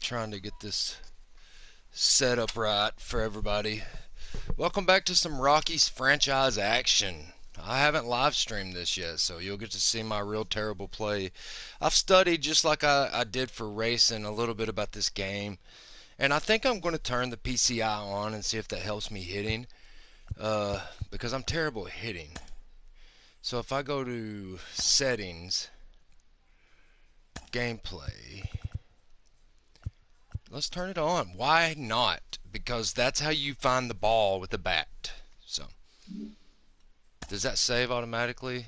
trying to get this set up right for everybody. Welcome back to some Rockies franchise action. I haven't live streamed this yet, so you'll get to see my real terrible play. I've studied just like I did for racing a little bit about this game, and I think I'm going to turn the PCI on and see if that helps me hitting, because I'm terrible at hitting. So if I go to settings, gameplay, let's turn it on. Why not? Because that's how you find the ball with the bat. So, does that save automatically?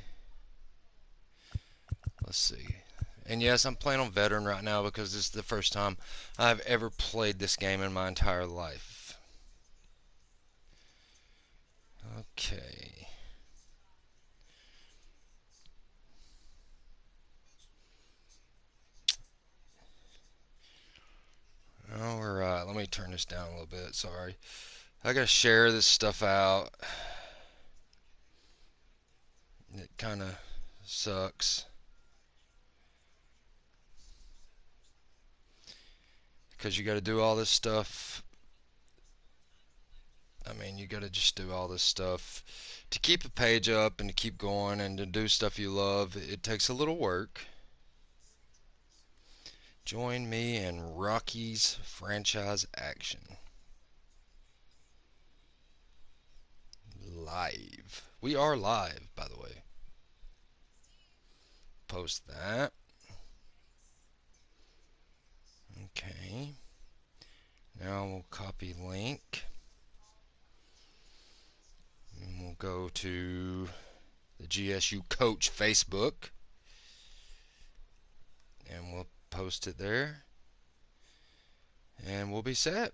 Let's see. And yes, I'm playing on veteran right now because this is the first time I've ever played this game in my entire life. Okay. Alright, let me turn this down a little bit. Sorry. I gotta share this stuff out. It kinda sucks. Because you gotta do all this stuff. I mean, you gotta just do all this stuff to keep a page up and to keep going and to do stuff you love. It takes a little work. Join me in Rockies franchise action. Live. We are live, by the way. Post that. Okay. Now we'll copy link. And we'll go to the GSU Coach Facebook. And we'll post it there. And we'll be set.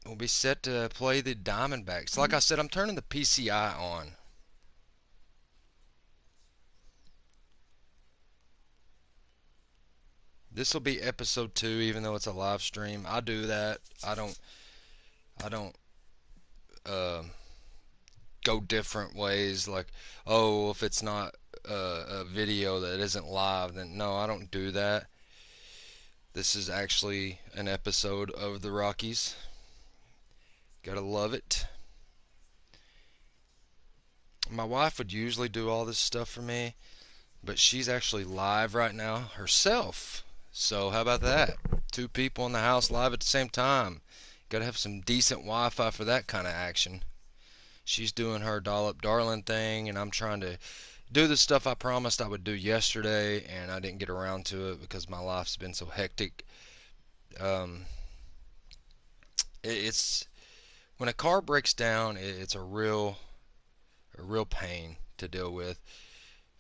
We'll be set to play the Diamondbacks. Like I said, I'm turning the PCI on. This will be episode 2, even though it's a live stream. I do that. I don't go different ways. Like, oh, if it's not a video that isn't live, then no, I don't do that. This is actually an episode of the Rockies. Gotta love it. My wife would usually do all this stuff for me, but she's actually live right now herself. So how about that? 2 people in the house live at the same time. Gotta have some decent Wi-Fi for that kind of action. She's doing her dollop darling thing, and I'm trying to do the stuff I promised I would do yesterday, and I didn't get around to it because my life's been so hectic. Um, it's when a car breaks down, it's a real pain to deal with.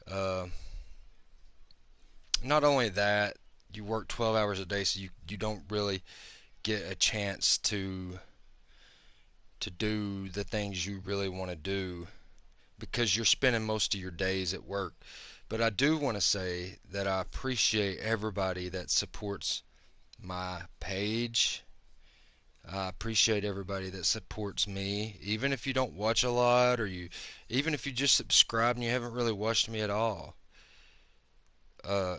Uh, Not only that, you work 12 hours a day, so you don't really get a chance to do the things you really want to do because you're spending most of your days at work. But I do want to say that I appreciate everybody that supports my page. I appreciate everybody that supports me, even if you don't watch a lot, or even if you just subscribe and you haven't really watched me at all. Uh,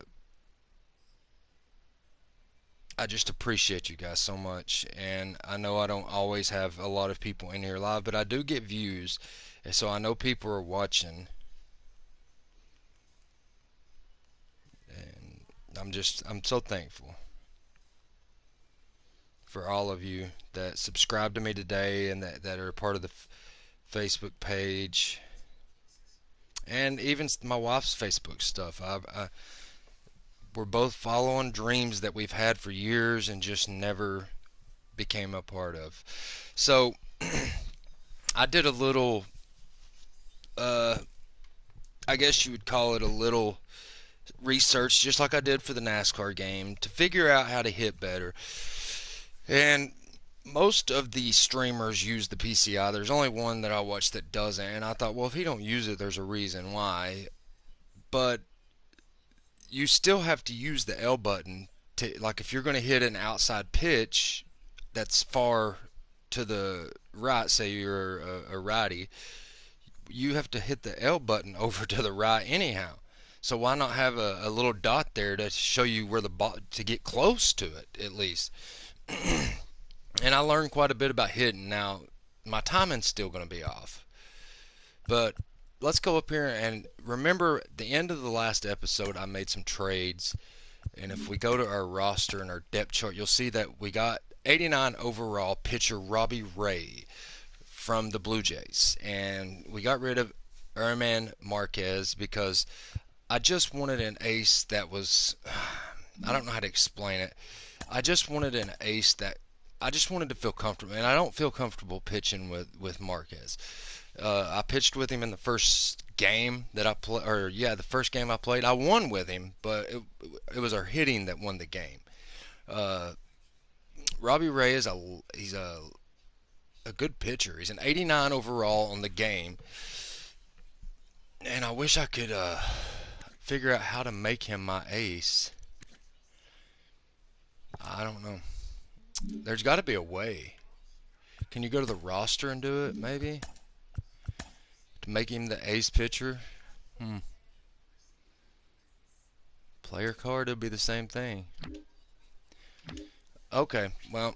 I just appreciate you guys so much, and I know I don't always have a lot of people in here live, but I do get views, and so I know people are watching, and I'm so thankful for all of you that subscribe to me today and that are part of the Facebook page, and even my wife's Facebook stuff. We're both following dreams that we've had for years and just never became a part of. So I did a little, uh, I guess you would call it a little research, just like I did for the NASCAR game, to figure out how to hit better. And most of the streamers use the PCI. There's only one that I watch that doesn't, and I thought, well, if he don't use it, there's a reason why. But you still have to use the L button to, like, if you're going to hit an outside pitch that's far to the right, say you're a righty, you have to hit the L button over to the right anyhow. So why not have a little dot there to show you where the ball to get close to it at least? And I learned quite a bit about hitting. Now, my timing's still going to be off. But let's go up here and remember at the end of the last episode, I made some trades. And if we go to our roster and our depth chart, you'll see that we got 89 overall pitcher Robbie Ray from the Blue Jays. And we got rid of Erman Marquez because I just wanted an ace that was, I don't know how to explain it. I just wanted an ace that I just wanted to feel comfortable, and I don't feel comfortable pitching with Marquez. I pitched with him in the first game that I played, or yeah, the first game I played. I won with him, but it was our hitting that won the game. Uh, Robbie Ray is a good pitcher. He's an 89 overall on the game, and I wish I could figure out how to make him my ace. I don't know. There's got to be a way. Can you go to the roster and do it, maybe? To make him the ace pitcher? Player card, it'll be the same thing. Okay, well,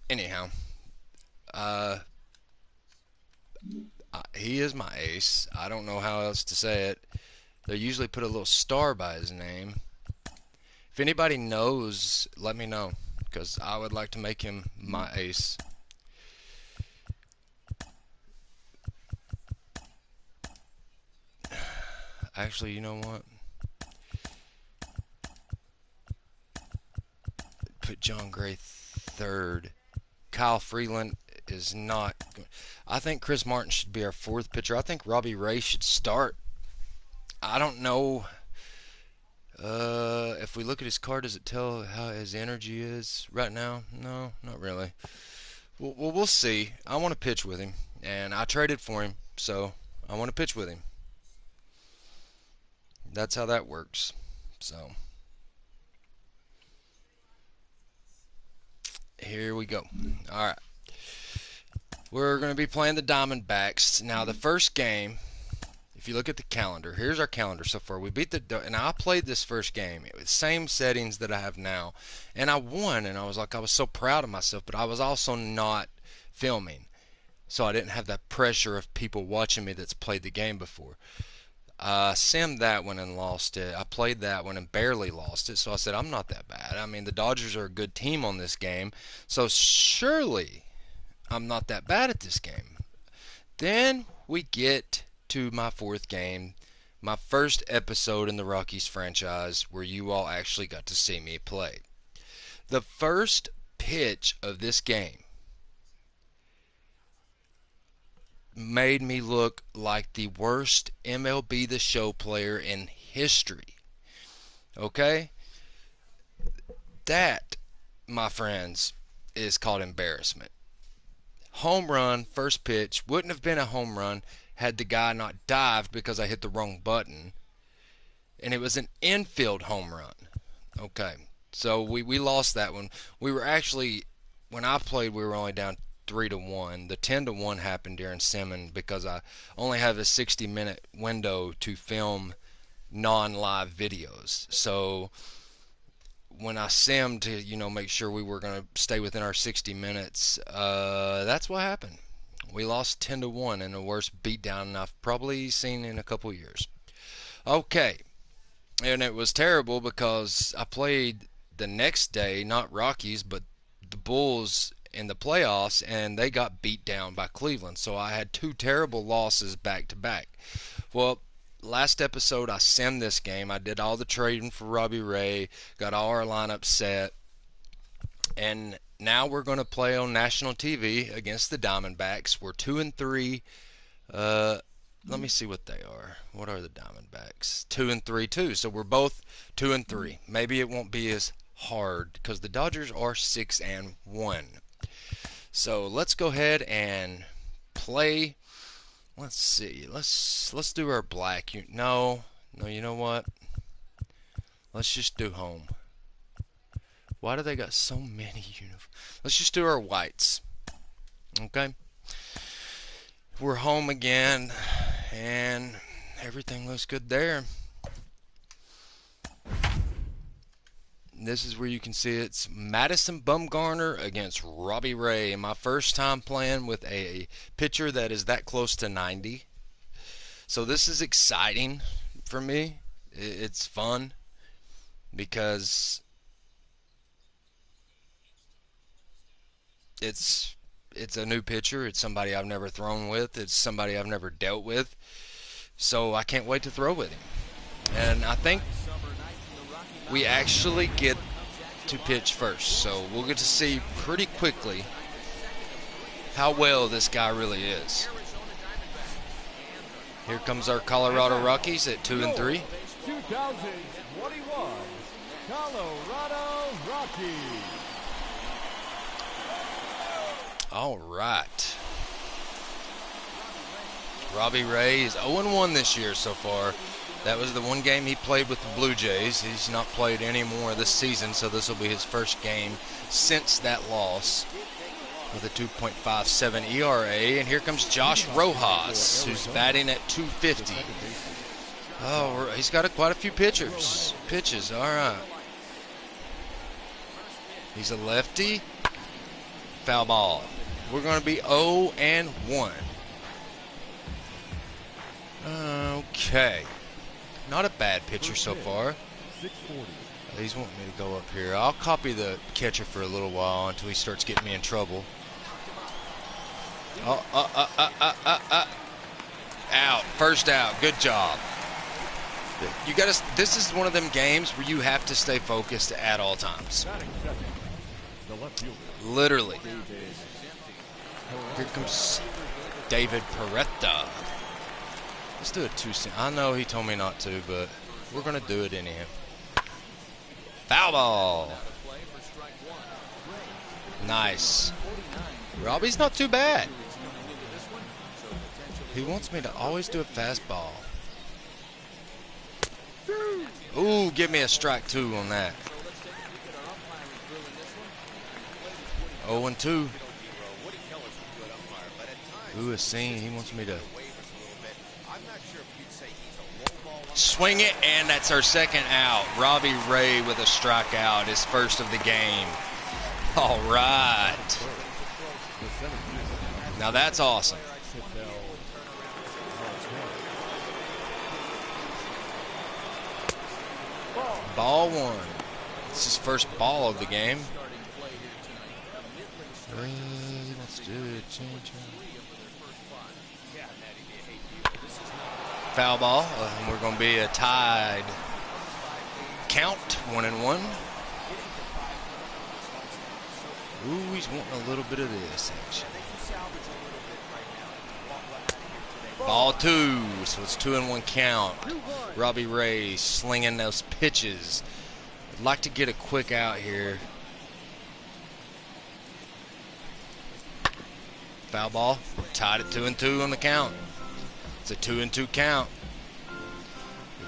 anyhow. Uh, he is my ace. I don't know how else to say it. They usually put a little star by his name. If anybody knows, let me know, because I would like to make him my ace. Actually, you know what? Put John Gray third. Kyle Freeland is not. I think Chris Martin should be our fourth pitcher. I think Robbie Ray should start. I don't know. If we look at his card, does it tell how his energy is right now? No, not really. Well, we'll see. I want to pitch with him, and I traded for him, so I want to pitch with him. That's how that works. So here we go. All right. We're going to be playing the Diamondbacks. Now, the first game, if you look at the calendar, here's our calendar so far. We beat and I played this first game. It was same settings that I have now. And I won, and I was so proud of myself, but I was also not filming. So I didn't have that pressure of people watching me that's played the game before. I simmed that one and lost it. I played that one and barely lost it. So I said, I'm not that bad. I mean, the Dodgers are a good team on this game. So surely I'm not that bad at this game. Then we get to my fourth game, my first episode in the Rockies franchise where you all actually got to see me play. The first pitch of this game made me look like the worst MLB The Show player in history. Okay? That, my friends, is called embarrassment. Home run, first pitch, wouldn't have been a home run had the guy not dived because I hit the wrong button. And it was an infield home run. Okay, so we lost that one. We were actually, when I played, we were only down 3-1. The 10-1 happened during simming because I only have a 60-minute window to film non-live videos. So when I simmed to make sure we were going to stay within our 60 minutes, that's what happened. We lost 10-1 in the worst beatdown I've probably seen in a couple years. Okay, and it was terrible because I played the next day, not Rockies, but the Bulls in the playoffs, and they got beat down by Cleveland. So I had two terrible losses back to back. Well, last episode I simmed this game. I did all the trading for Robbie Ray, got all our lineup set, and now we're going to play on national TV against the Diamondbacks. We're 2-3. Let me see what they are. What are the Diamondbacks? 2-3 too. So we're both 2-3. Maybe it won't be as hard because the Dodgers are 6-1. So let's go ahead and play. Let's see. Let's do our black. No, you know what? Let's just do home. Why do they got so many uniforms? Let's just do our whites. Okay. We're home again, and everything looks good there. This is where you can see it's Madison Bumgarner against Robbie Ray. My first time playing with a pitcher that is that close to 90. So this is exciting for me. It's fun because it's a new pitcher. It's somebody I've never thrown with. It's somebody I've never dealt with. So I can't wait to throw with him. And I think we actually get to pitch first. So we'll get to see pretty quickly how well this guy really is. Here comes our Colorado Rockies at 2-3. 2021 Colorado Rockies. All right. Robbie Ray is 0-1 this year so far. That was the one game he played with the Blue Jays. He's not played any more this season, so this will be his first game since that loss with a 2.57 ERA. And here comes Josh Rojas, who's batting at 250. Oh, he's got quite a few pitches. All right. He's a lefty. Foul ball. We're going to be 0-1. Okay. Not a bad pitcher so far. He's wanting me to go up here. I'll copy the catcher for a little while until he starts getting me in trouble. Out. First out. Good job. You got to. This is one of them games where you have to stay focused at all times. Literally. Here comes David Peretta. Let's do a 2-cent. I know he told me not to, but we're going to do it anyhow. Foul ball. Nice. Robbie's not too bad. He wants me to always do a fastball. Ooh, give me a strike 2 on that. 0-2. Ooh, a scene. He wants me to swing it, and that's our second out. Robbie Ray with a strikeout, his first of the game. All right. Now that's awesome. Ball 1. It's his first ball of the game. Let's do it. Foul ball, and we're going to be a tied count, 1-1. Ooh, he's wanting a little bit of this, actually. Ball 2, so it's 2-1 count. Robbie Ray slinging those pitches. I'd like to get a quick out here. Foul ball, tied at 2-2 on the count. It's a 2-2 count.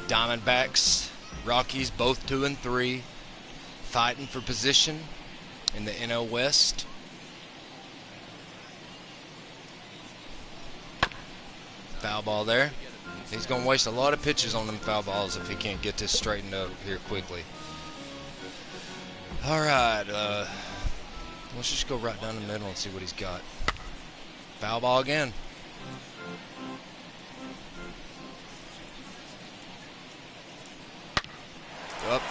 Diamondbacks, Rockies, both 2-3, fighting for position in the NL West. Foul ball there. He's going to waste a lot of pitches on them foul balls if he can't get this straightened up here quickly. All right, let's just go right down the middle and see what he's got. Foul ball again. Up,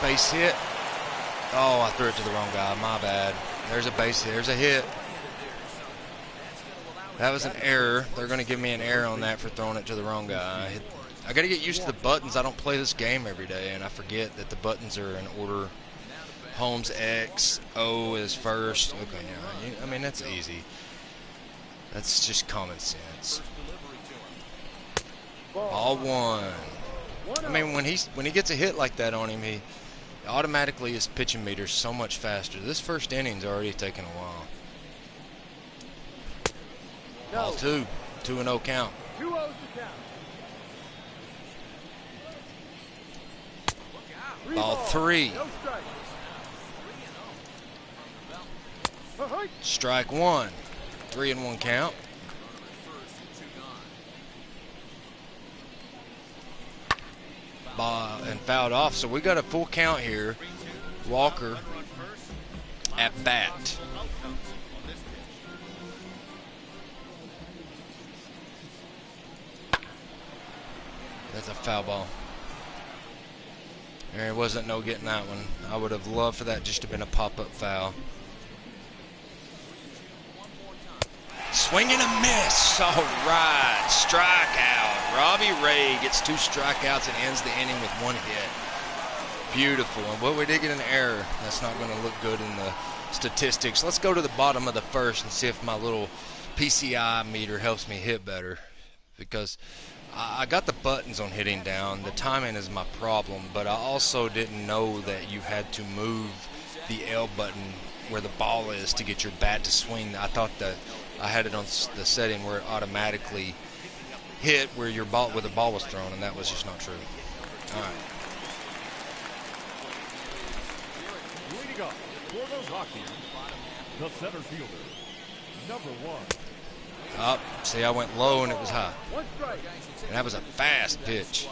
base hit. Oh, I threw it to the wrong guy. My bad. There's a base hit. There's a hit. That was an error. They're going to give me an error on that for throwing it to the wrong guy. I got to get used to the buttons. I don't play this game every day, and I forget that the buttons are in order. Holmes X, O is first. Okay, yeah. I mean, that's easy. That's just common sense. Ball 1. I mean, when he gets a hit like that on him, he automatically his pitching meter's so much faster. This first inning's already taken a while. Ball 2, 2-0 count. 2-0 count. Ball 3. Strike 1. 3-1 count. Ball and fouled off. So we got a full count here. Walker at bat. That's a foul ball. There wasn't no getting that one. I would have loved for that just to have been a pop-up foul. Swing and a miss. All right. Strikeout. Robbie Ray gets 2 strikeouts and ends the inning with 1 hit. Beautiful. And what we did get an error. That's not going to look good in the statistics. Let's go to the bottom of the first and see if my little PCI meter helps me hit better. Because I got the buttons on hitting down. The timing is my problem. But I also didn't know that you had to move the L button where the ball is to get your bat to swing. I thought that I had it on the setting where it automatically hit where the ball was thrown, and that was just not true. All right. Leading up for the Rockies, the center fielder, number 1. Up. See, I went low and it was high. And that was a fast pitch.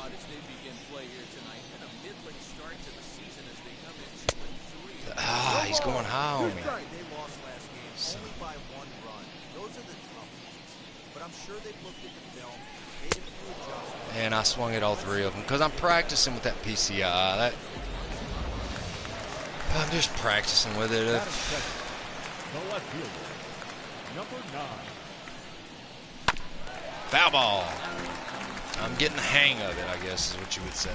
He's going high on me. So. And I swung at all 3 of them because I'm practicing with that PCI. I'm just practicing with it. The left fielder, number 9. Foul ball. I'm getting the hang of it, I guess is what you would say.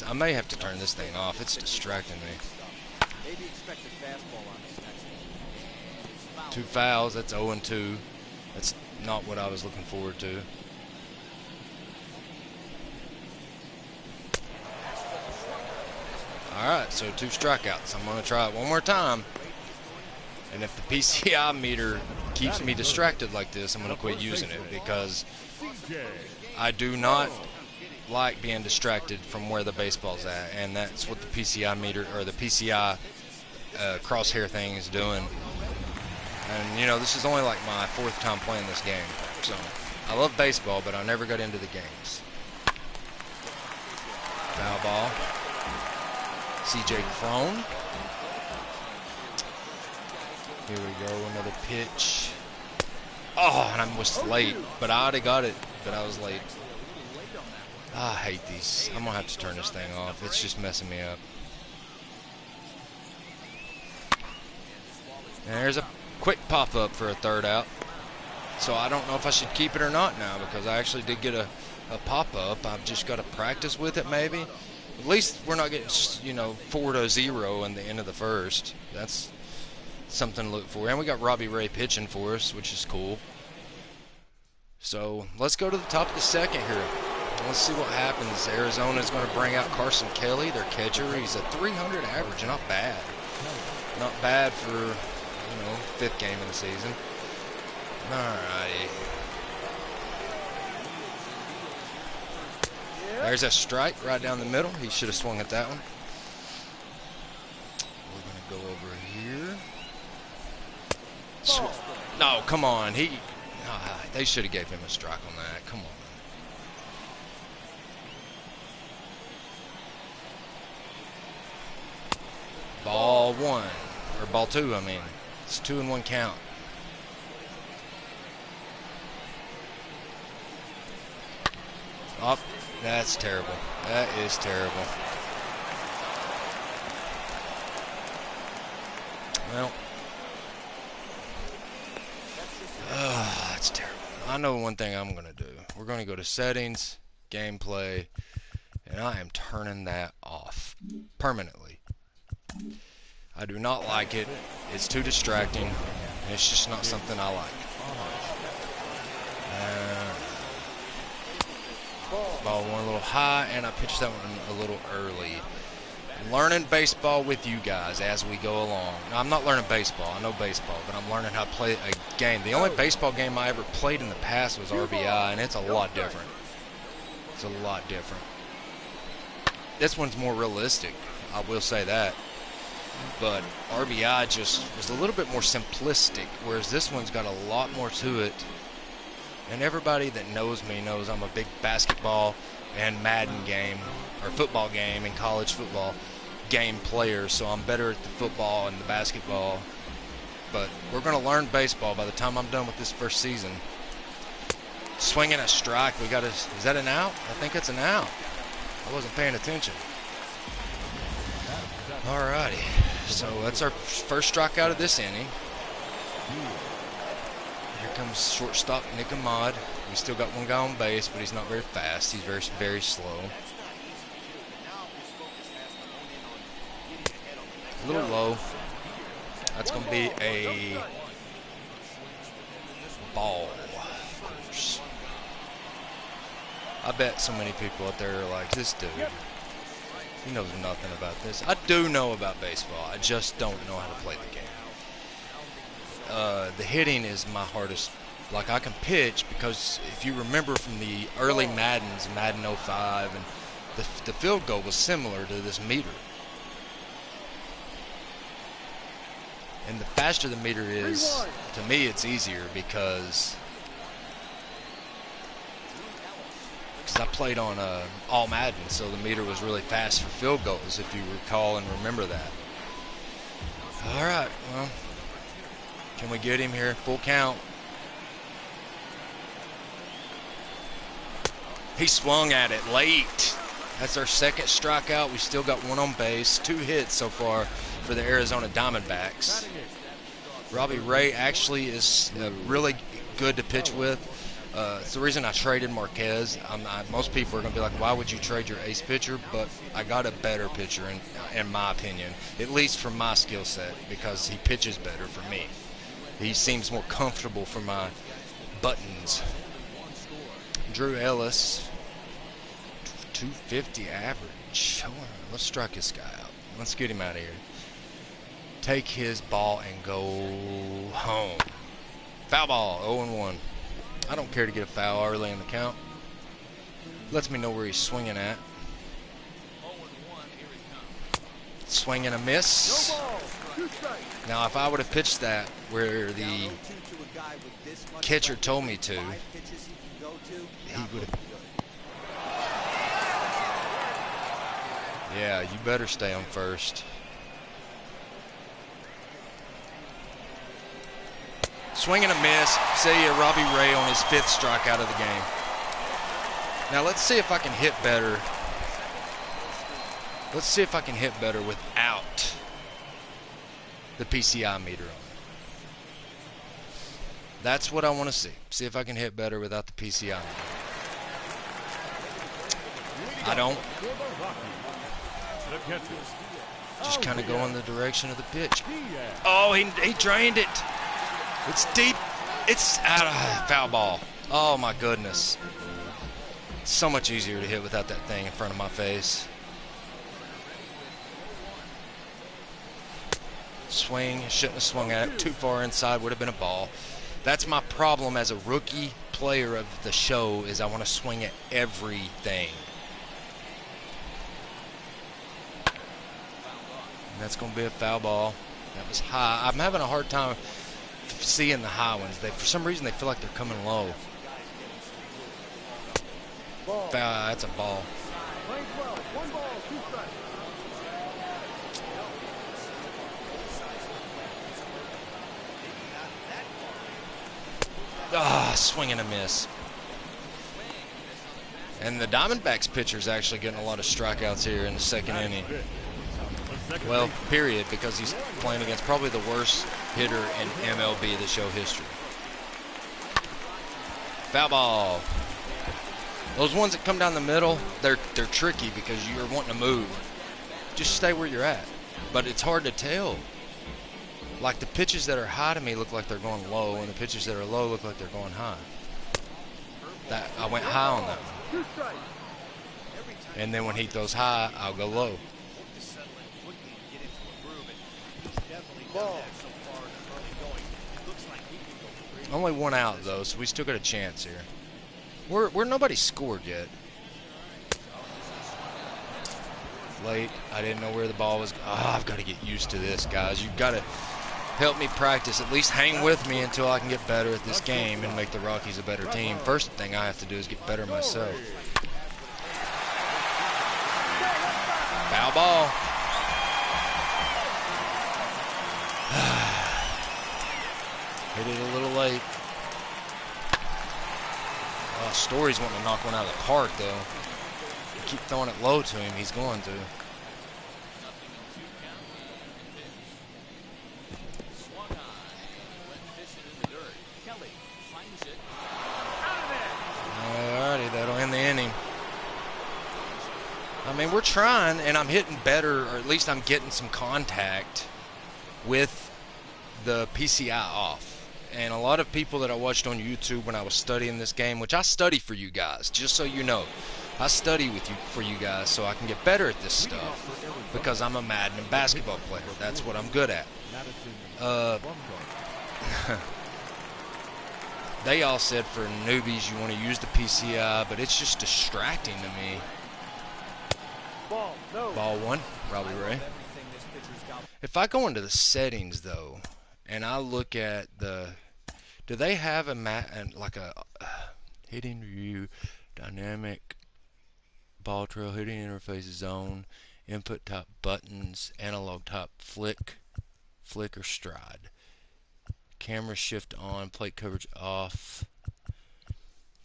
I may have to turn this thing off. It's distracting me. 2 fouls, that's 0-2. That's not what I was looking forward to. All right, so 2 strikeouts. I'm going to try it one more time. And if the PCI meter keeps me distracted like this, I'm going to quit using it because I do not like being distracted from where the baseball's at. And that's what the PCI meter or the PCI crosshair thing is doing. And, you know, this is only like my 4th time playing this game. So I love baseball, but I never got into the games. Foul ball. CJ Crone. Here we go, another pitch. Oh, and I was late, but I already got it, but I was late. I hate these. I'm going to have to turn this thing off. It's just messing me up. And there's a quick pop-up for a 3rd out. So I don't know if I should keep it or not now because I actually did get a pop-up. I've just got to practice with it maybe. At least we're not getting, 4-0 in the end of the first. That's something to look for. And we got Robbie Ray pitching for us, which is cool. So let's go to the top of the second here. Let's see what happens. Arizona's going to bring out Carson Kelly, their catcher. He's a 300 average, not bad. Not bad for, 5th game of the season. All righty. There's a strike right down the middle. He should have swung at that one. We're going to go over here. No, come on. They should have gave him a strike on that. Come on. Ball 1. Or ball 2, I mean. It's 2-1 count. Oh, that's terrible. That is terrible. Well. That's terrible. I know one thing I'm going to do. We're going to go to settings, gameplay, and I am turning that off permanently. I do not like it. It's too distracting. And it's just not something I like. Ball 1 a little high, and I pitched that one a little early. I'm learning baseball with you guys as we go along. Now, I'm not learning baseball. I know baseball, but I'm learning how to play a game. The only baseball game I ever played in the past was RBI, and it's a lot different. It's a lot different. This one's more realistic. I will say that. But RBI just was a little bit more simplistic, whereas this one's got a lot more to it. And everybody that knows me knows I'm a big basketball and Madden game or football game and college football game player, so I'm better at the football and the basketball. But we're going to learn baseball by the time I'm done with this first season. Swinging a strike. We got to. Is that an out? I think it's an out. I wasn't paying attention. Alrighty. So that's our first strikeout of this inning. Here comes shortstop Nick Ahmad. We still got one guy on base, but he's not very fast. He's very, very slow. A little low. That's going to be a ball, of course. I bet so many people out there are like, this dude, he knows nothing about this. I do know about baseball. I just don't know how to play the game. The hitting is my hardest. Like, I can pitch because if you remember from the early Maddens, Madden 05, and the field goal was similar to this meter. And the faster the meter is, to me, it's easier because I played on all Madden, so the meter was really fast for field goals, if you recall and remember that. All right, well, can we get him here? Full count. He swung at it late. That's our second strikeout. We still got one on base. 2 hits so far for the Arizona Diamondbacks. Robbie Ray actually is really good to pitch with. It's the reason I traded Marquez. Most people are going to be like, why would you trade your ace pitcher? But I got a better pitcher, in my opinion, at least for my skill set, because he pitches better for me. He seems more comfortable for my buttons. Drew Ellis, 250 average. Hold on, let's strike this guy out. Let's get him out of here. Take his ball and go home. Foul ball, 0-1. I don't care to get a foul early in the count. Lets me know where he's swinging at. Swing and a miss. Now, if I would have pitched that where the catcher told me to, he would have. Yeah, you better stay on first. Swing and a miss. See ya, Robbie Ray on his 5th strikeout of the game. Now let's see if I can hit better. Let's see if I can hit better without the PCI meter on. That's what I want to see. See if I can hit better without the PCI meter. I don't. Just kind of go in the direction of the pitch. Oh, he drained it. It's deep. It's out of foul ball. Oh, my goodness. It's so much easier to hit without that thing in front of my face. Swing. Shouldn't have swung at it. Too far inside. Would have been a ball. That's my problem as a rookie player of the show, is I want to swing at everything. And that's going to be a foul ball. That was high. I'm having a hard time seeing the high ones. For some reason, they feel like they're coming low. That's a ball. Swing and a miss. And the Diamondbacks pitcher's actually getting a lot of strikeouts here in the second inning. Well, period, because he's playing against probably the worst hitter in MLB The Show history. Foul ball. Those ones that come down the middle, they're tricky because you're wanting to move. Just stay where you're at. But it's hard to tell. Like, the pitches that are high to me look like they're going low, and the pitches that are low look like they're going high. I went high on that one. And then when he throws high, I'll go low. Only one out, though, so we still got a chance here. We're nobody scored yet. Late. I didn't know where the ball was. I've got to get used to this, guys. You've got to help me practice. At least hang with me until I can get better at this game and make the Rockies a better team. First thing I have to do is get better myself. ball. Hit it a little late. Story's wanting to knock one out of the park, though. You keep throwing it low to him, he's going to. Alrighty, that'll end the inning. I mean, we're trying, and I'm hitting better, or at least I'm getting some contact with the PCI off. And a lot of people that I watched on YouTube when I was studying this game, which I study for you guys, just so you know. I study for you guys so I can get better at this stuff because I'm a Madden basketball player. That's what I'm good at. They all said for newbies you want to use the PCI, but it's just distracting to me. Ball one, Robbie Ray. If I go into the settings, though, and I look at do they have like a hitting review, dynamic ball trail, hitting interface zone, input type buttons, analog type flick or stride, camera shift on, plate coverage off.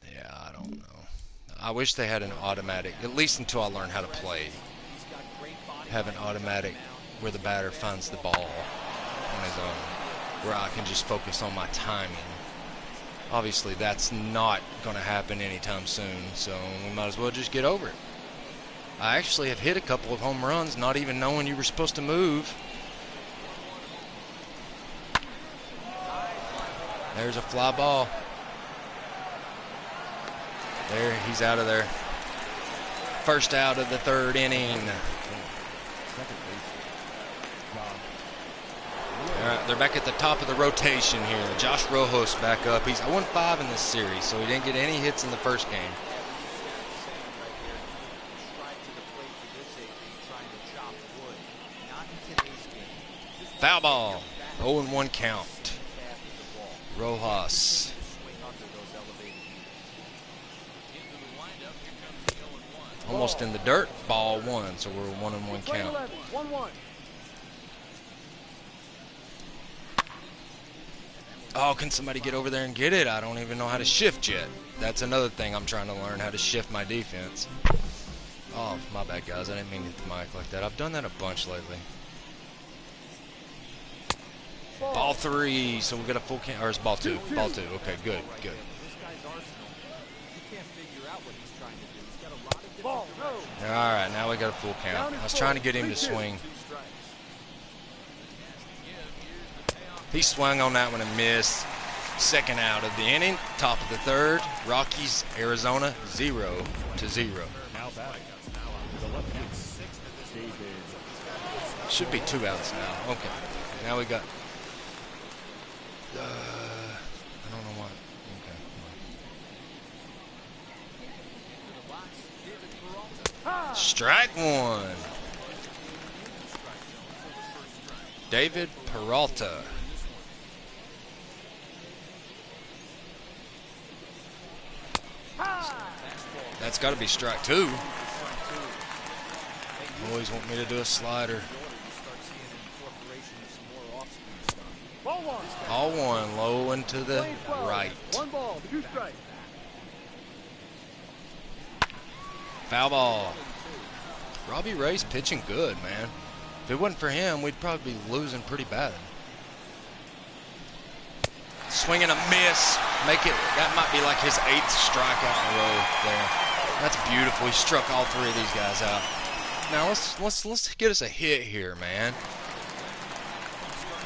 Yeah, I don't know. I wish they had an automatic, at least until I learn how to play, have an automatic where the batter finds the ball on his own, where I can just focus on my timing. Obviously, that's not going to happen anytime soon, so we might as well just get over it. I actually have hit a couple of home runs not even knowing you were supposed to move. There's a fly ball. There, he's out of there. First out of the third inning. All right, they're back at the top of the rotation here. Josh Rojas back up. He's 0-5 in this series, so he didn't get any hits in the first game. Foul ball. 0-1 count. Rojas. Almost in the dirt. Ball one, so we're 1-1 count. Oh, can somebody get over there and get it? I don't even know how to shift yet. That's another thing I'm trying to learn, how to shift my defense. Oh, my bad, guys. I didn't mean to hit the mic like that. I've done that a bunch lately. Ball three, so we got a full count, or it's ball two. Ball two. Okay, good. All right, now we got a full count. I was trying to get him to swing. He swung on that one and missed. Second out of the inning, top of the third. Rockies, Arizona, 0-0. Should be 2 outs now. Okay, now we got. I don't know what. Okay. Strike one. David Peralta. That's got to be strike two. Always want me to do a slider. Ball one, low and to the right. Foul ball. Robbie Ray's pitching good, man. If it wasn't for him, we'd probably be losing pretty bad. Swing and a miss. That might be like his 8th strikeout in a row there. That's beautiful. He struck all 3 of these guys out. Now let's get us a hit here, man.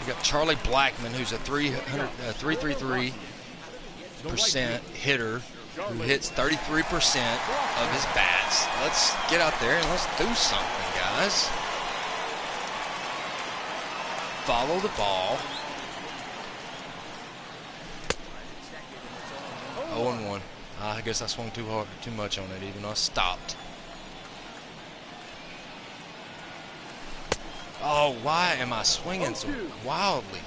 We got Charlie Blackmon, who's a 333% hitter, who hits 33% of his bats. Let's get out there and let's do something, guys. Follow the ball. 0-1. I guess I swung too much on it, even though I stopped. Oh, why am I swinging so wildly?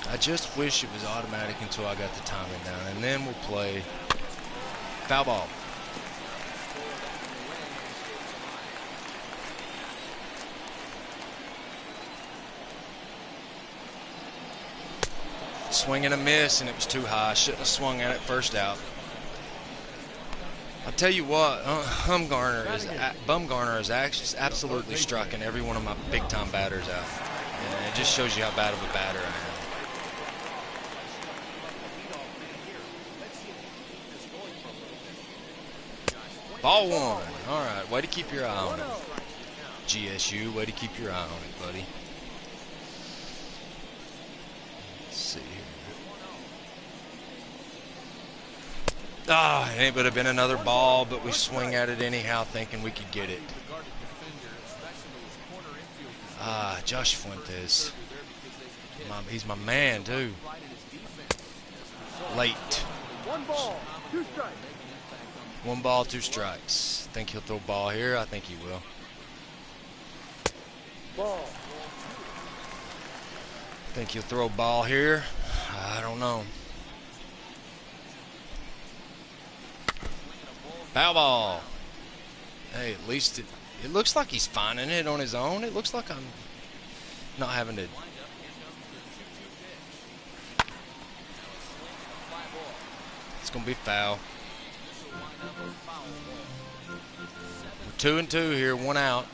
I just wish it was automatic until I got the timing down, and then we'll play foul ball. swing and a miss, and it was too high. Shouldn't have swung at it first out. I'll tell you what, Bumgarner is actually absolutely striking every one of my big-time batters out. And it just shows you how bad of a batter I am. Ball one. All right, way to keep your eye on it. GSU, way to keep your eye on it, buddy. Let's see here. Ah, it would have been another ball, but we swing at it anyhow, thinking we could get it. Ah, Josh Fuentes. He's my man, too. Late. 1 ball, 2 strikes. 1 ball, 2 strikes. Think he'll throw a ball here? I think he will. Ball. Think he'll throw a ball here? I don't know. Foul ball. Hey, at least it looks like he's finding it on his own. It looks like I'm not having to. It's going to be foul. We're 2-2 here, 1 out.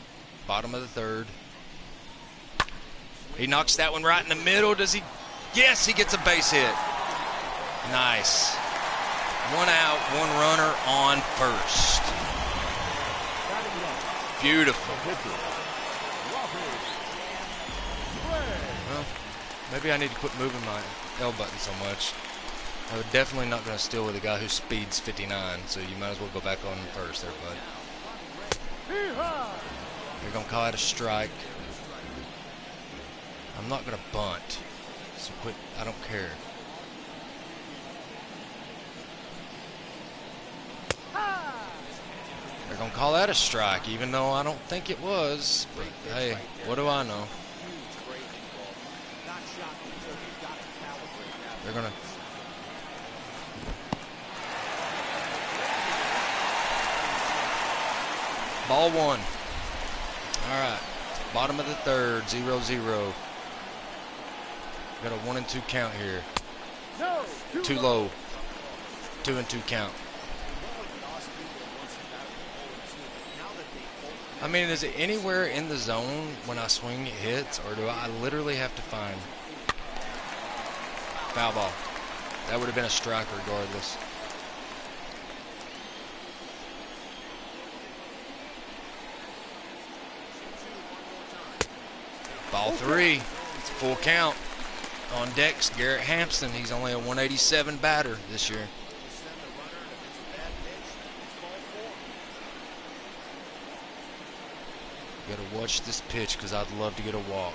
Bottom of the 3rd. He knocks that one right in the middle. Does he? Yes, he gets a base hit. Nice. 1 out, 1 runner on first. Beautiful. Well, maybe I need to quit moving my L button so much. I'm definitely not going to steal with a guy who speeds 59, so you might as well go back on first there, bud. You're going to call it a strike. I'm not going to bunt, so quit. I don't care. They're going to call that a strike, even though I don't think it was. But, hey, what do I know? They're going to... Ball 1. All right. Bottom of the 3rd, 0-0. Got a 1-2 count here. Too low. 2-2 count. I mean, is it anywhere in the zone when I swing it hits, or do I literally have to find foul ball? That would have been a strike regardless. Ball 3. It's a full count. On decks, Garrett Hampson. He's only a 187 batter this year. Got to watch this pitch because I'd love to get a walk.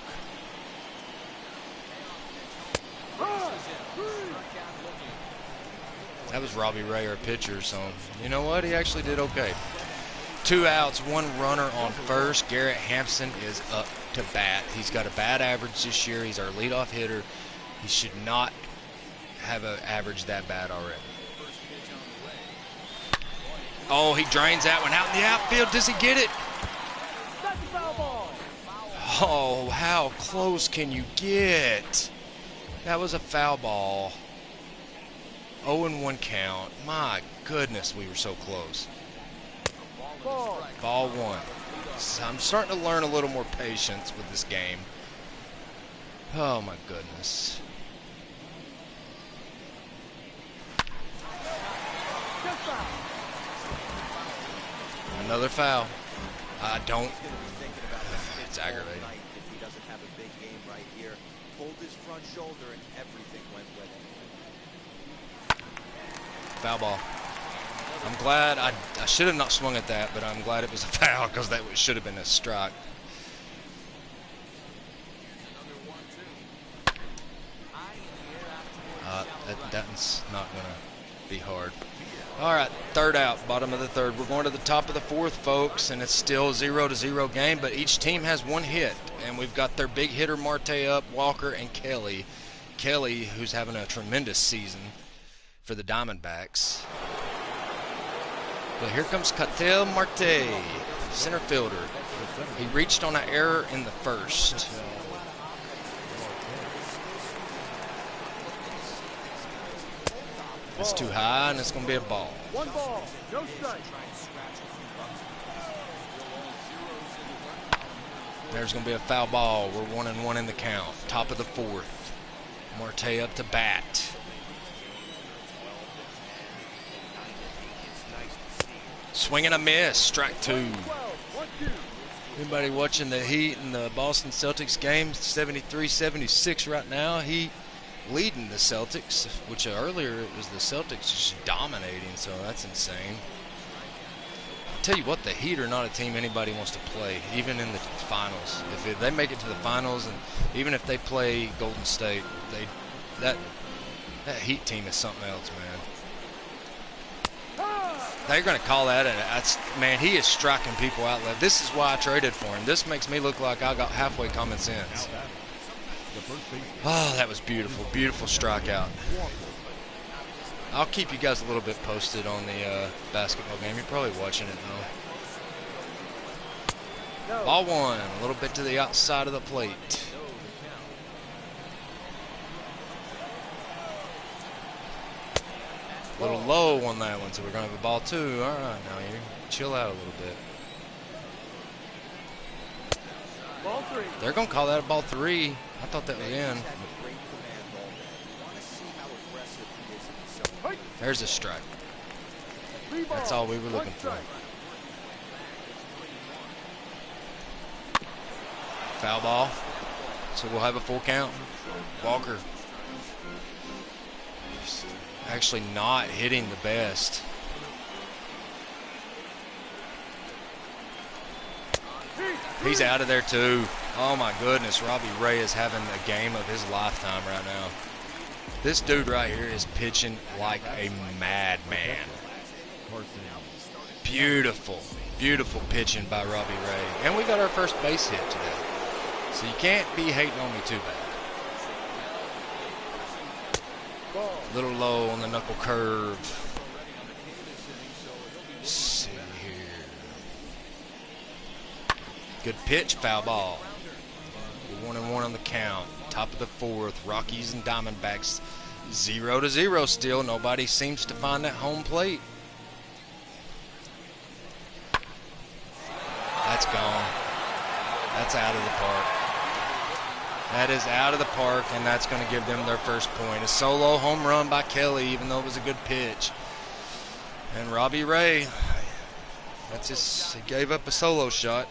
That was Robbie Ray, our pitcher, so you know what? He actually did okay. 2 outs, 1 runner on first. Garrett Hampson is up to bat. He's got a bad average this year. He's our leadoff hitter. He should not have an average that bad already. Oh, he drains that one out in the outfield. Does he get it? Oh, how close can you get? That was a foul ball. 0-1 count. My goodness, we were so close. Ball 1. So I'm starting to learn a little more patience with this game. Oh, my goodness. Another foul. I don't. It's aggravating. If he doesn't have a big game right here, pulled his front shoulder and everything went with it. Foul ball. I'm glad I should have not swung at that, but I'm glad it was a foul because that should have been a strike. That's not going to be hard. All right, 3rd out, bottom of the 3rd. We're going to the top of the 4th, folks, and it's still 0-0 game, but each team has 1 hit, and we've got their big hitter Marte up, Walker, and Kelly. Kelly, who's having a tremendous season for the Diamondbacks. But here comes Catel Marte, center fielder. He reached on an error in the 1st. It's too high, and it's going to be a ball. 1 ball, no strike. There's going to be a foul ball. We're 1-1 in the count. Top of the 4th. Marte up to bat. Swing and a miss. Strike 2. Anybody watching the Heat and the Boston Celtics game? 73-76 right now. Heat leading the Celtics, which earlier it was the Celtics just dominating, so that's insane. I'll tell you what, the Heat are not a team anybody wants to play, even in the finals. If they make it to the finals, and even if they play Golden State, that Heat team is something else, man. They're going to call that, man, he is striking people out. This is why I traded for him. This makes me look like I got halfway common sense. Oh, that was beautiful. Beautiful strikeout. I'll keep you guys a little bit posted on the basketball game. You're probably watching it now. Ball 1, a little bit to the outside of the plate. A little low on that one, so we're going to have a ball 2. All right, now you chill out a little bit. Ball 3. They're going to call that a ball 3. I thought that was in. There's a strike. That's all we were looking for. Foul ball. So we'll have a full count. Walker. Actually not hitting the best. He's out of there too. Oh my goodness, Robbie Ray is having a game of his lifetime right now. This dude right here is pitching like a madman. Beautiful, beautiful pitching by Robbie Ray. And we got our first base hit today. So you can't be hating on me too bad. A little low on the knuckle curve. Let's see here. Good pitch, foul ball. We're 1-1 on the count. Top of the 4th. Rockies and Diamondbacks 0-0 still. Nobody seems to find that home plate. That's gone. That's out of the park. That is out of the park, and that's going to give them their first point. A solo home run by Kelly, even though it was a good pitch. And Robbie Ray, he gave up a solo shot.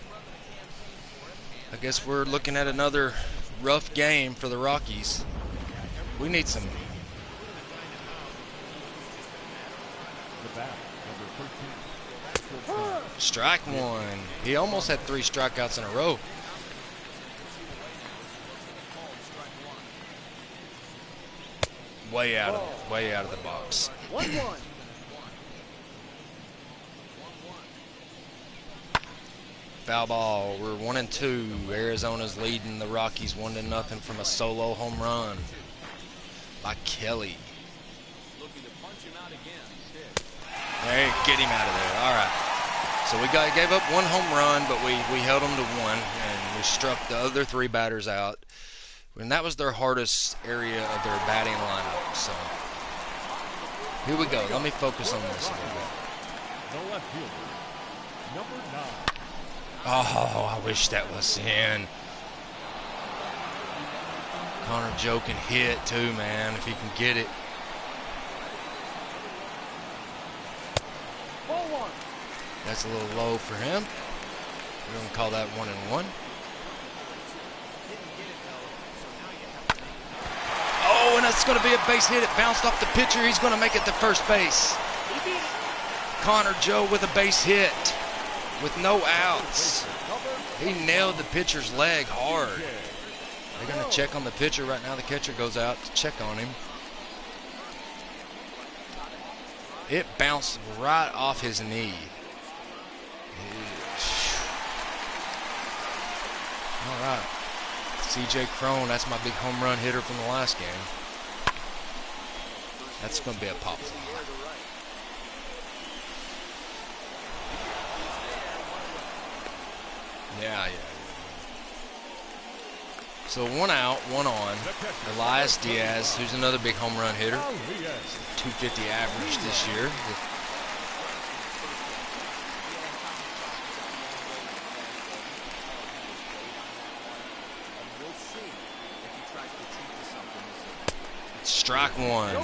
I guess we're looking at another rough game for the Rockies. We need some. Strike 1. He almost had 3 strikeouts in a row. Way out of the box. 1-1. Foul ball. We're 1-2. Arizona's leading the Rockies 1-0 from a solo home run by Kelly. Hey, get him out of there. All right. So we gave up 1 home run, but we held them to 1, and we struck the other 3 batters out. And that was their hardest area of their batting lineup. So here we go. Let me focus on this a little bit. The left fielder, number 9. Oh, I wish that was in. Connor Joe can hit too, man, if he can get it. Ball 1. That's a little low for him. We're going to call that 1-1. Oh, and it's going to be a base hit. It bounced off the pitcher. He's going to make it to first base. Connor Joe with a base hit with no outs. He nailed the pitcher's leg hard. They're going to check on the pitcher right now. The catcher goes out to check on him. It bounced right off his knee. All right. C.J. Cron, that's my big home run hitter from the last game. That's going to be a pop fly. Yeah. So 1 out, 1 on. Elias Diaz, who's another big home run hitter. 250 average this year. Strike one.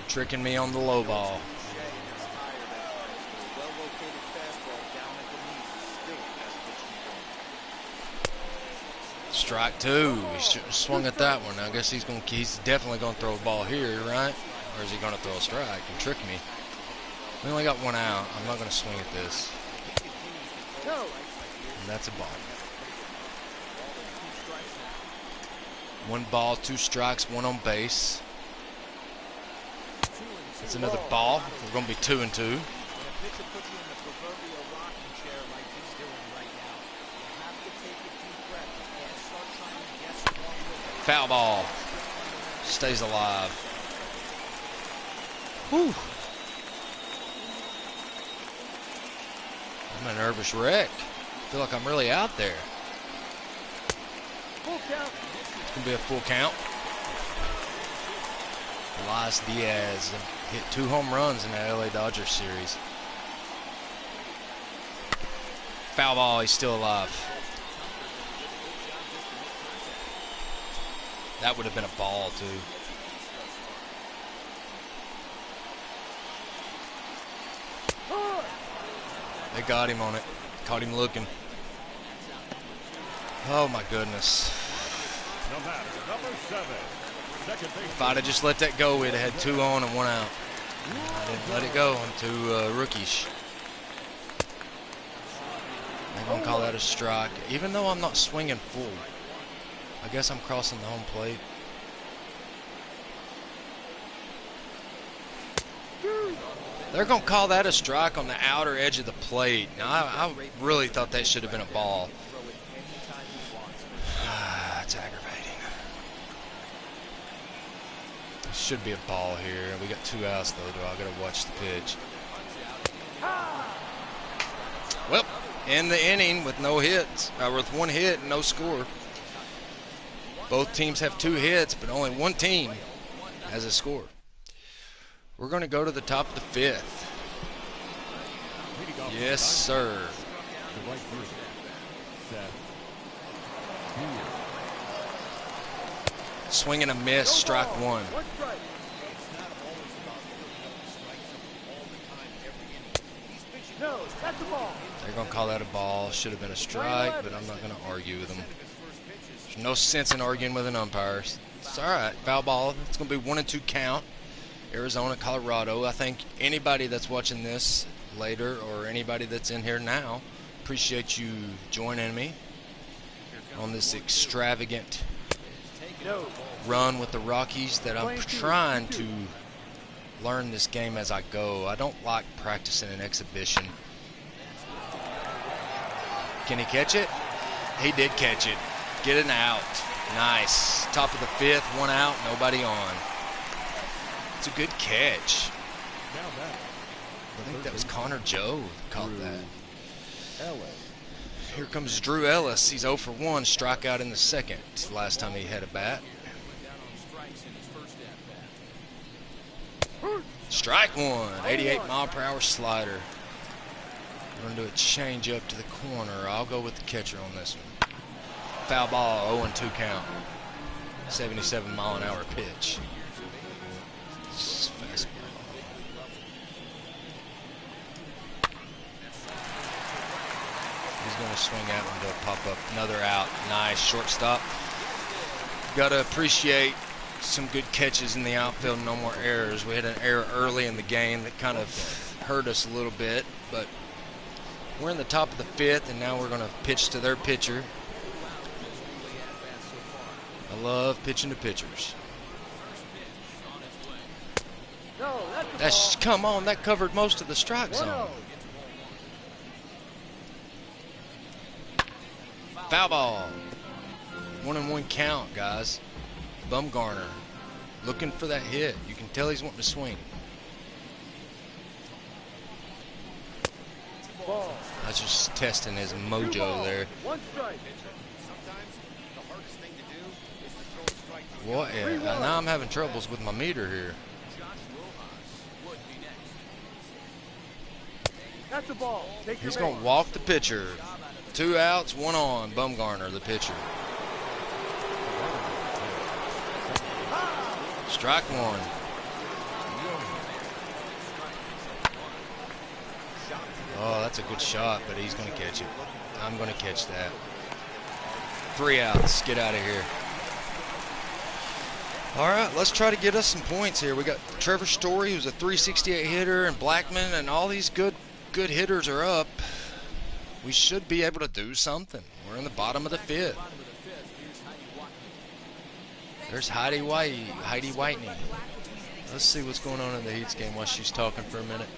Tricking me on the low ball. Strike two. He should have swung at that one. I guess he's definitely going to throw a ball here, right? Or is he going to throw a strike and trick me? We only got 1 out. I'm not going to swing at this. And that's a ball. 1 ball, 2 strikes, 1 on base. It's another ball. We're going to be 2 and 2. Foul ball. Stays alive. Whew. I'm a nervous wreck. I feel like I'm really out there. Full count. It's going to be a full count. Elias Diaz hit 2 home runs in the LA Dodgers series. Foul ball. He's still alive. That would have been a ball, too. They got him on it. Caught him looking. Oh, my goodness. If I'd have just let that go, we'd have had 2 on and 1 out. I didn't let it go into rookies. They're going to call that a strike. Even though I'm not swinging full. I guess I'm crossing the home plate. They're going to call that a strike on the outer edge of the plate. Now, I really thought that should have been a ball. It's aggravating. It should be a ball here. We got 2 outs, though. I got to watch the pitch. Well, in the inning with no hits, with 1 hit and no score. Both teams have 2 hits, but only 1 team has a score. We're going to go to the top of the 5th. Yes, sir. Swing and a miss, strike 1. They're going to call that a ball. Should have been a strike, but I'm not going to argue with them. There's no sense in arguing with an umpire. It's all right. Foul ball. It's going to be 1 and 2 count. Arizona, Colorado. I think anybody that's watching this later or anybody that's in here now, appreciate you joining me on this extravagant run with the Rockies that I'm trying to learn this game as I go. I don't like practicing an exhibition. Can he catch it? He did catch it. Get an out. Nice. Top of the 5th, 1 out, nobody on. It's a good catch. I think that was Connor Joe that caught that. Here comes Drew Ellis. He's 0 for 1, strikeout in the 2nd. It's the last time he had a bat. Strike 1, 88-mile-per-hour slider. We're going to do a change up to the corner. I'll go with the catcher on this one. Foul ball, 0 and 2 count. 77-mile-an-hour pitch. Fastball. He's going to swing out and go pop up. Another out. Nice shortstop. Got to appreciate some good catches in the outfield. No more errors. We had an error early in the game that kind of hurt us a little bit, but we're in the top of the 5th, and now we're going to pitch to their pitcher. I love pitching to pitchers. Come on, that covered most of the strike zone. Foul ball. 1 and 1 count, guys. Bumgarner looking for that hit. You can tell he's wanting to swing. That's just testing his mojo there. What? Yeah, now I'm having troubles with my meter here. That's the ball. Take He's your going to walk the pitcher. 2 outs, 1 on. Bumgarner, the pitcher. Strike 1. Oh, that's a good shot, but he's going to catch it. I'm going to catch that. 3 outs. Get out of here. All right, let's try to get us some points here. We got Trevor Story, who's a 368 hitter, and Blackman, and all these good hitters are up. We should be able to do something. We're in the bottom of the 5th. There's Heidi Whitney. Let's see what's going on in the Heat's game while she's talking for a minute.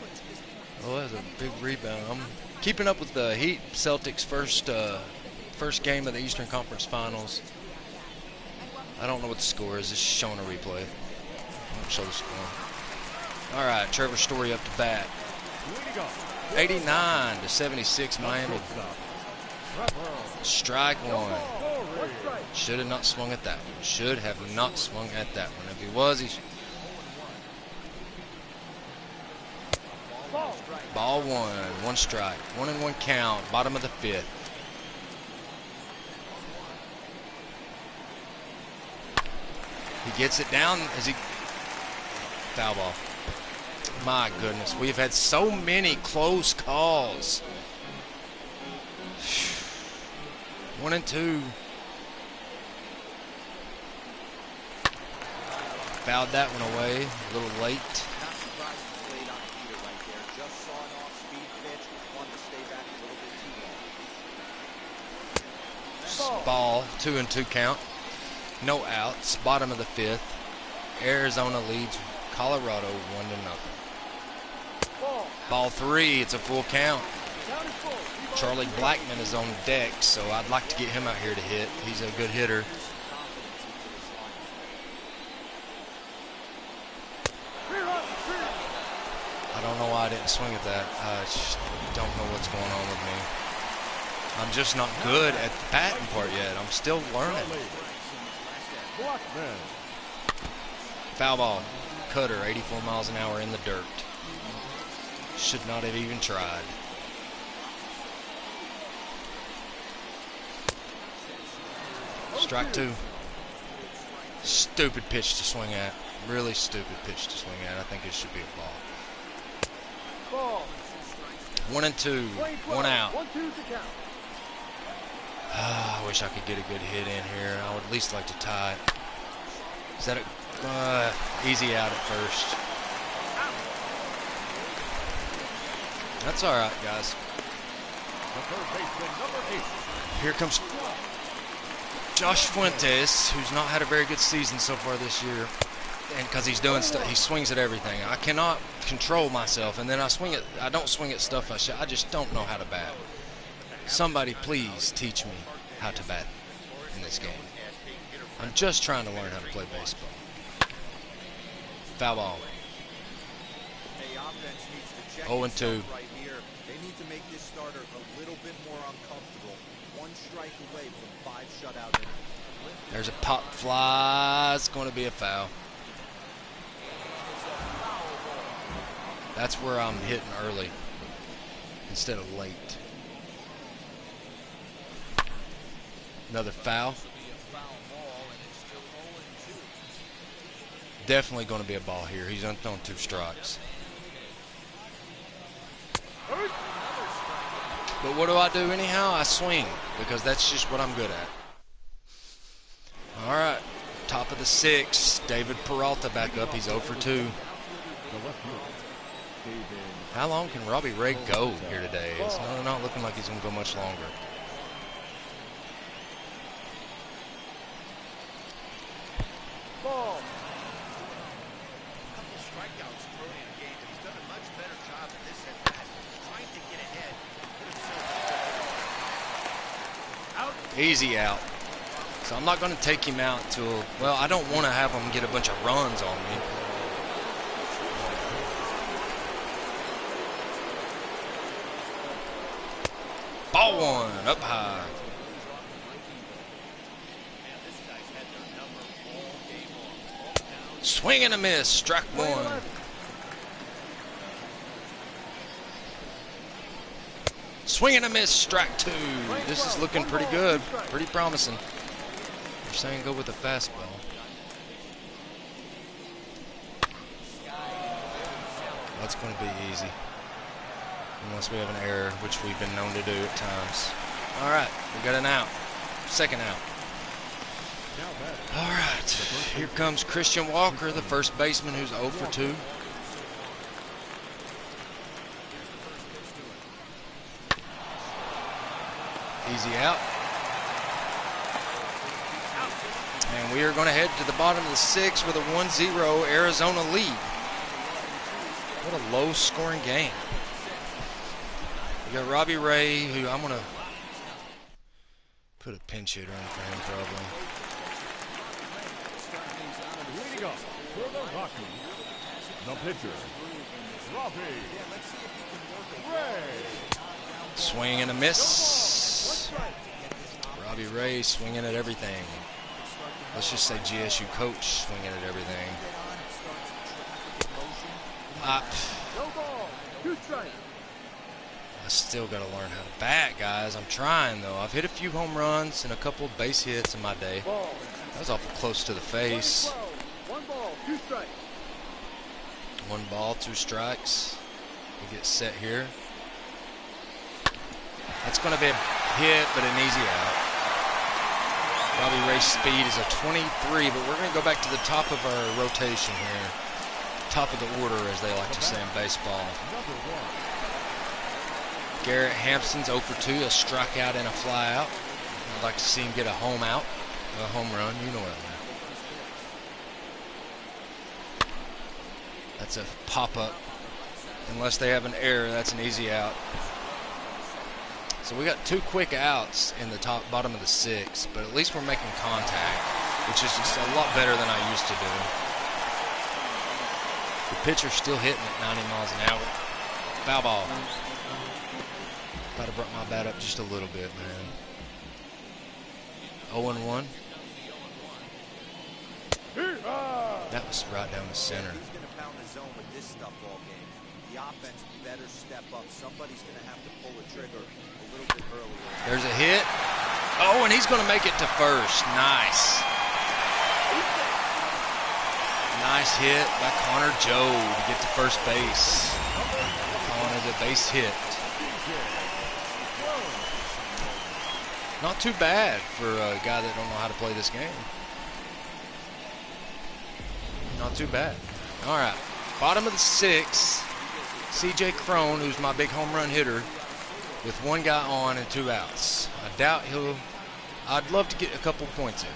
Oh, that's a big rebound. I'm keeping up with the Heat Celtics first game of the Eastern Conference Finals. I don't know what the score is. It's showing a replay. I won't show the score. All right, Trevor Story up to bat. 89 to 76, Miami. Strike 1. Should have not swung at that one. Should have not swung at that one. If he was, he. Ball 1 strike. 1-1 count. Bottom of the 5th. He gets it down as he. Foul ball. My goodness, we've had so many close calls. 1 and 2. Fouled that one away a little late. Not surprised he played on the heater right there. Just saw an off-speed pitch. Wanted to stay back a little bit too long. Ball, 2-2 count. No outs. Bottom of the 5th. Arizona leads Colorado 1-0. Ball 3. It's a full count. Charlie Blackman is on deck, so I'd like to get him out here to hit. He's a good hitter. I don't know why I didn't swing at that. I just don't know what's going on with me. I'm just not good at the batting part yet. I'm still learning. Foul ball. Cutter, 84 miles an hour in the dirt. Should not have even tried. Strike 2. Stupid pitch to swing at. Really stupid pitch to swing at. I think it should be a ball. 1 and 2. 1 out. I wish I could get a good hit in here. I would at least like to tie it. Is that a easy out at first? That's all right, guys. Here comes Josh Fuentes, who's not had a very good season so far this year, and because he's doing stuff, he swings at everything. I cannot control myself, and then I don't swing at stuff I just don't know how to bat. Somebody please teach me how to bat in this game. I'm just trying to learn how to play baseball. Foul ball. 0 and 2. Right here. They need to make this starter a little bit more uncomfortable. 1 strike away from 5 shutout innings. There's a pop fly. It's going to be a foul. That's where I'm hitting early instead of late. Another foul. Definitely going to be a ball here. He's thrown 2 strikes. But what do I do anyhow? I swing because that's just what I'm good at. All right, top of the 6th. David Peralta back up. He's 0 for 2. How long can Robbie Ray go here today? It's not looking like he's going to go much longer. Ball. A couple strikeouts early in the game, and he's done a much better job in this at bat, trying to get ahead. Easy out. So I'm not going to take him out till, well, I don't want to have him get a bunch of runs on me. Ball 1, up high. Man, this guy's had their number all game Swing and a miss. Strike one. Swing and a miss. Strike two. This is looking pretty good. Pretty promising. They're saying go with a fastball. That's going to be easy. Unless we have an error, which we've been known to do at times. All right, we got an out. Second out. All right, here comes Christian Walker, the first baseman, who's 0 for 2. Easy out. And we are going to head to the bottom of the 6th with a 1-0 Arizona lead. What a low-scoring game. We got Robbie Ray, who I'm going to put a pinch hitter in for him probably. Leading off for the Rockies, the pitcher, Robbie Ray. Swing and a miss. Robbie Ray swinging at everything. Let's just say GSU coach swinging at everything. I still got to learn how to bat, guys. I'm trying, though. I've hit a few home runs and a couple of base hits in my day. That was awful close to the face. 1 ball, 2 strikes. 1 ball, 2 strikes. We get set here. That's going to be a hit, but an easy out. Robbie Ray's speed is a 23, but we're going to go back to the top of our rotation here. Top of the order, as they like to say in baseball. Garrett Hampson's 0 for 2, a strikeout and a fly out. I'd like to see him get a home out, a home run. You know what I mean. That's a pop-up. Unless they have an error, that's an easy out. So we got 2 quick outs in the bottom of the 6th, but at least we're making contact, which is just a lot better than I used to do. The pitcher's still hitting at 90 miles an hour. Foul ball. Might have brought my bat up just a little bit, man. 0-1. That was right down the center. He's going to pound the zone with this stuff all game. The offense better step up. Somebody's going to have to pull the trigger a little bit earlier. There's a hit. Oh, and he's going to make it to first. Nice. Nice hit by Connor Joe to get to first base. Calling it a base hit. Not too bad for a guy that don't know how to play this game. Not too bad. All right, bottom of the 6th, C.J. Crone, who's my big home run hitter, with 1 guy on and 2 outs. I doubt I'd love to get a couple points in.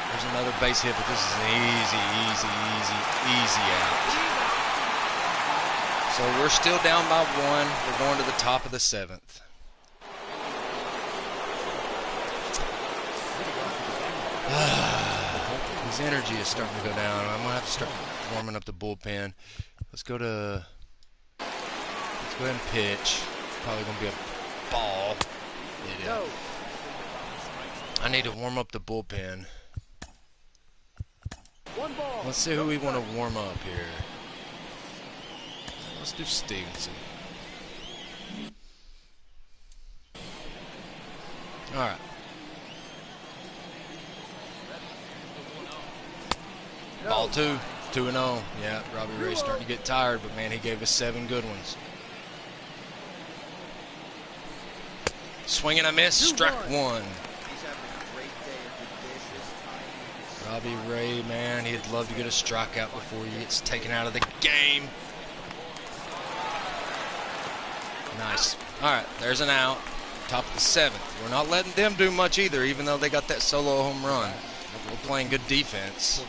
There's another base hit, but this is an easy out. So we're still down by 1. We're going to the top of the 7th. His energy is starting to go down. I'm gonna have to start warming up the bullpen. Let's go ahead and pitch. Probably gonna be a ball. Yeah. I need to warm up the bullpen. Let's see who we want to warm up here. Let's do Stevenson. All right. Ball 2, 2-0. Yeah, Robbie Ray's starting to get tired, but man, he gave us 7 good ones. Swing and a miss, strike 1. He's having a great day at the dishes. Robbie Ray, man, he'd love to get a strikeout before he gets taken out of the game. Nice. All right, there's an out. Top of the 7th. We're not letting them do much either, even though they got that solo home run. We're playing good defense.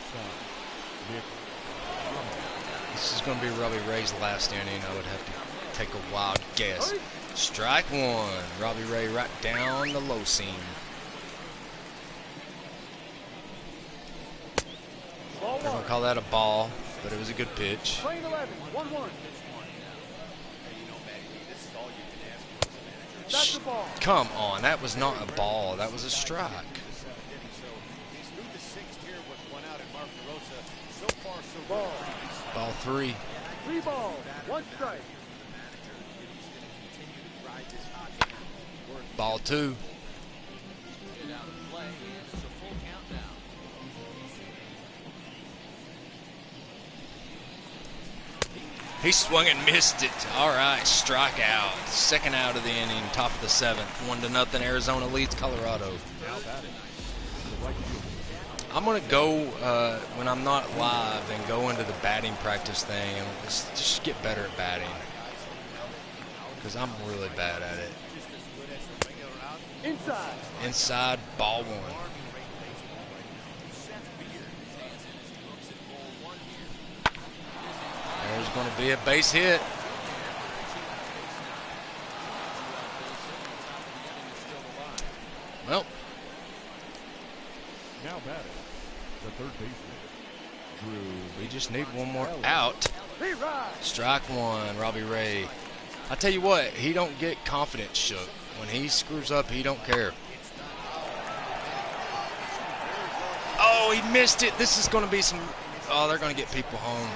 This is going to be Robbie Ray's last inning. I would have to take a wild guess. Strike 1. Robbie Ray right down the low seam. We're going to call that a ball, but it was a good pitch. Come on, that was not a ball. That was a strike. 3. 3 balls, 1 strike. Ball 2. He swung and missed it. All right, strikeout. Second out of the inning, top of the 7th. 1-0. Arizona leads Colorado. Now batting, the right fielder. I'm going to go, when I'm not live, and go into the batting practice thing and just get better at batting. Because I'm really bad at it. Inside. Inside, ball 1. There's going to be a base hit. Well, Now batting, the third baseman, Drew. we just need one more out. Strike 1, Robbie Ray. I tell you what, he don't get confidence shook. When he screws up, he don't care. Oh, he missed it. This is going to be some... Oh, they're going to get people home.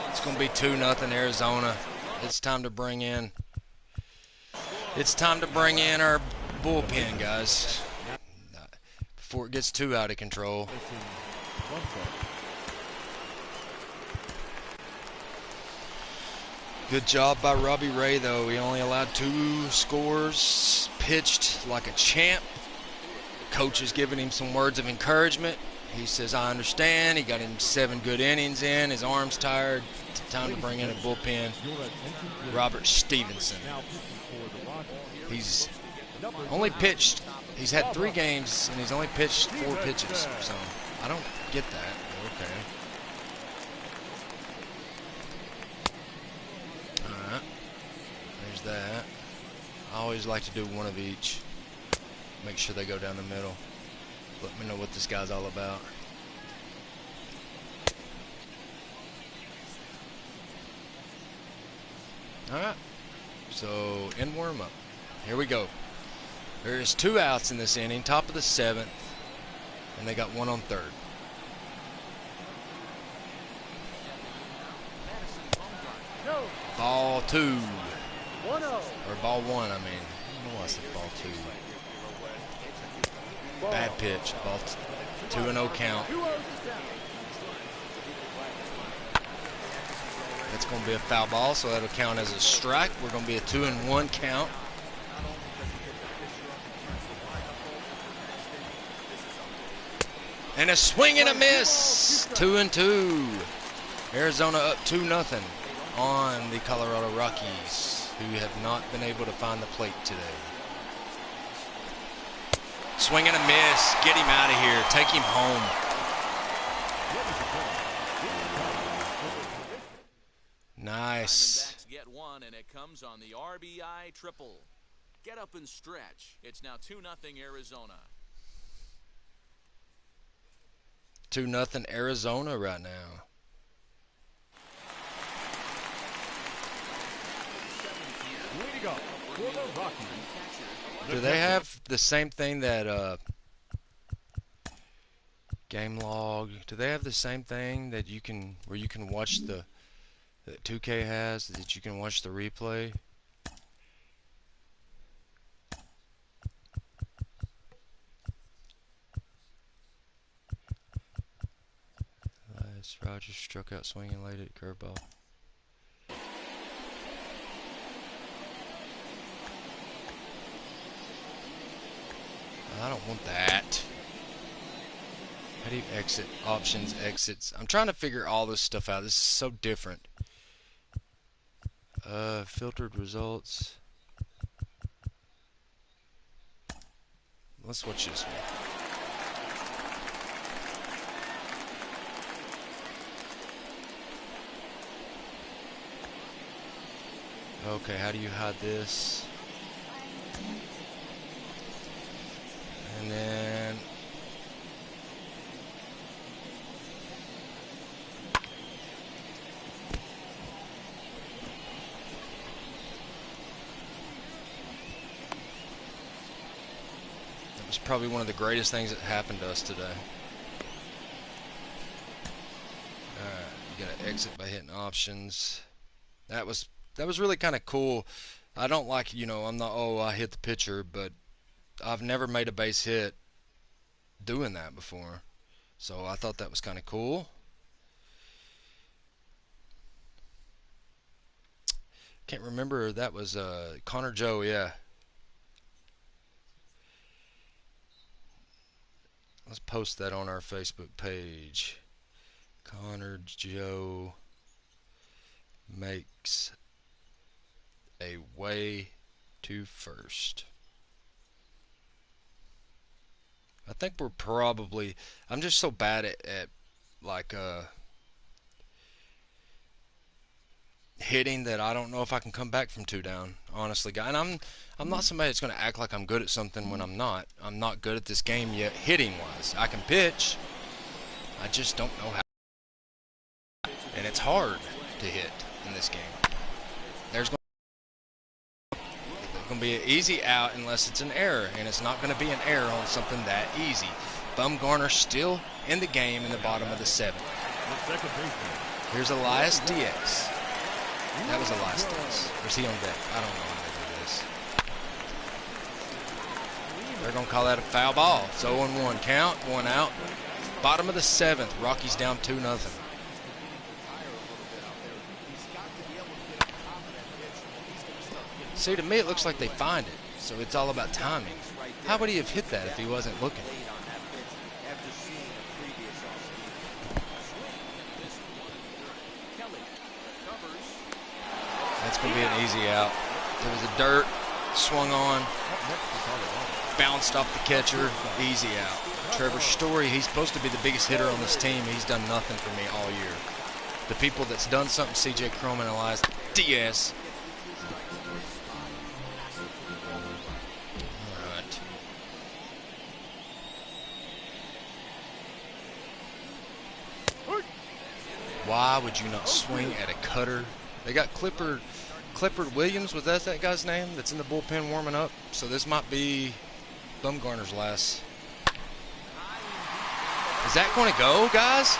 It's going to be 2-0 Arizona. It's time to bring in... It's time to bring in our bullpen, guys. Before it gets too out of control. Good job by Robbie Ray, though. He only allowed 2 scores. Pitched like a champ. Coach is giving him some words of encouragement. He says, I understand. He got him 7 good innings in. His arm's tired. Time to bring in a bullpen. Robert Stevenson. He's only pitched. He's had 3 games, and he's only pitched 4 pitches. So I don't get that. Okay. All right. There's that. I always like to do one of each. Make sure they go down the middle. Let me know what this guy's all about. All right. So in warm-up. Here we go. There's 2 outs in this inning, top of the 7th, and they got 1 on 3rd. Ball 2. 1-0. Or ball 1, I mean. I don't know why I said ball 2. Bad pitch. Ball 2-0 count. That's going to be a foul ball, so that'll count as a strike. We're going to be a 2-1 count. And a swing and a miss. 2-2. Arizona up 2-0 on the Colorado Rockies, who have not been able to find the plate today. Swing and a miss. Get him out of here. Take him home. Nice. Get one, and it comes on the RBI triple. Get up and stretch. It's now 2-0 Arizona. 2-0 Arizona right now. Way to go for the Rockies. Do they have the same thing that game log? Do they have the same thing that you can, where you can watch the that 2K has, that you can watch the replay? Rogers struck out swinging late at curveball. I don't want that. How do you exit? Options, exits. I'm trying to figure all this stuff out. This is so different. Filtered results. Let's watch this one. Okay, how do you hide this? And then that was probably one of the greatest things that happened to us today. Gotta exit by hitting options. That was really kind of cool. I don't like, I'm not, oh, I hit the pitcher, but I've never made a base hit doing that before. So I thought that was kind of cool. Can't remember, that was Connor Joe, yeah. Let's post that on our Facebook page. Connor Joe makes a way to first. I think we're probably, I'm just so bad at like hitting that I don't know if I can come back from 2 down, honestly, guy. And I'm not somebody that's going to act like I'm good at something when I'm not. I'm not good at this game yet, hitting wise. I can pitch, I just don't know how. And it's hard to hit in this game. There's going to be an easy out unless it's an error, and it's not going to be an error on something that easy. Bumgarner still in the game in the bottom of the 7th. Here's Elias Diaz. That was Elias Diaz. Or is he on deck? I don't know how they do this. They're going to call that a foul ball. It's 0-1 count, 1 out. Bottom of the 7th. Rockies down 2-0. See, to me it looks like they find it, so it's all about timing. How would he have hit that if he wasn't looking? That's going to be an easy out. There was a dirt, swung on, bounced off the catcher, easy out. Trevor Story, he's supposed to be the biggest hitter on this team. He's done nothing for me all year. The people that's done something, C.J. Crum and Elias Diaz. Why would you not swing at a cutter? They got Clifford Williams, was that guy's name? That's in the bullpen warming up. So this might be Bumgarner's last. Is that going to go, guys?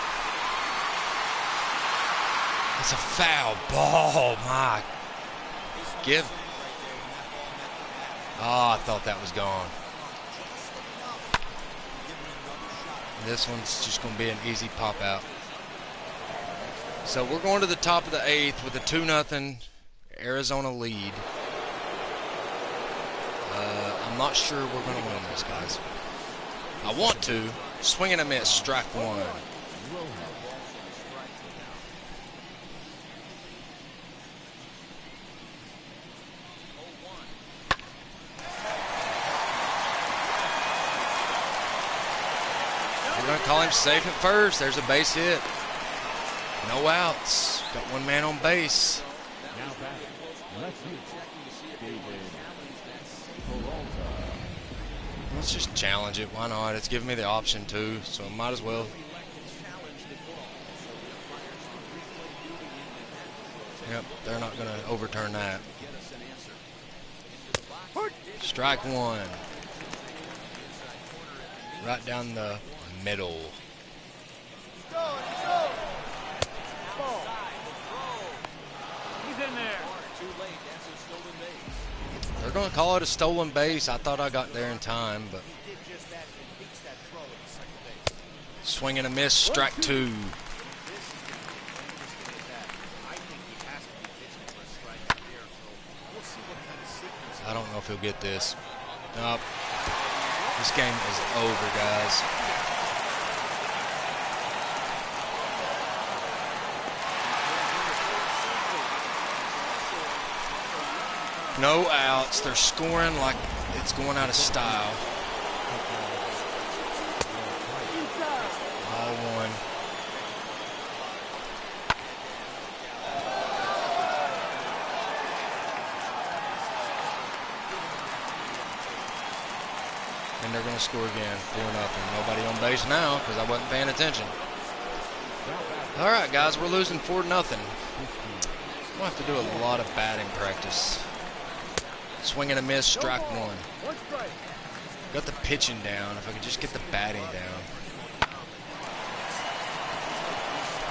It's a foul ball. My. Give. Oh, I thought that was gone. This one's just going to be an easy pop out. So we're going to the top of the 8th with a 2-0 Arizona lead. I'm not sure we're going to win this, guys. I want to. Swing and a miss, strike 1. We're going to call him safe at first. There's a base hit. No outs. Got 1 man on base. Let's just challenge it. Why not? It's giving me the option too, so might as well. Yep, they're not going to overturn that. Strike 1. Right down the middle. They're going to call it a stolen base. I thought I got there in time, but swing and a miss, strike 2. I don't know if he'll get this. Nope. This game is over, guys. No outs. They're scoring like it's going out of style. All 1. And they're going to score again, 4-0. Nobody on base now because I wasn't paying attention. All right, guys, we're losing 4-0. We'll have to do a lot of batting practice. Swing and a miss, strike 1. Got the pitching down. If I could just get the batting down.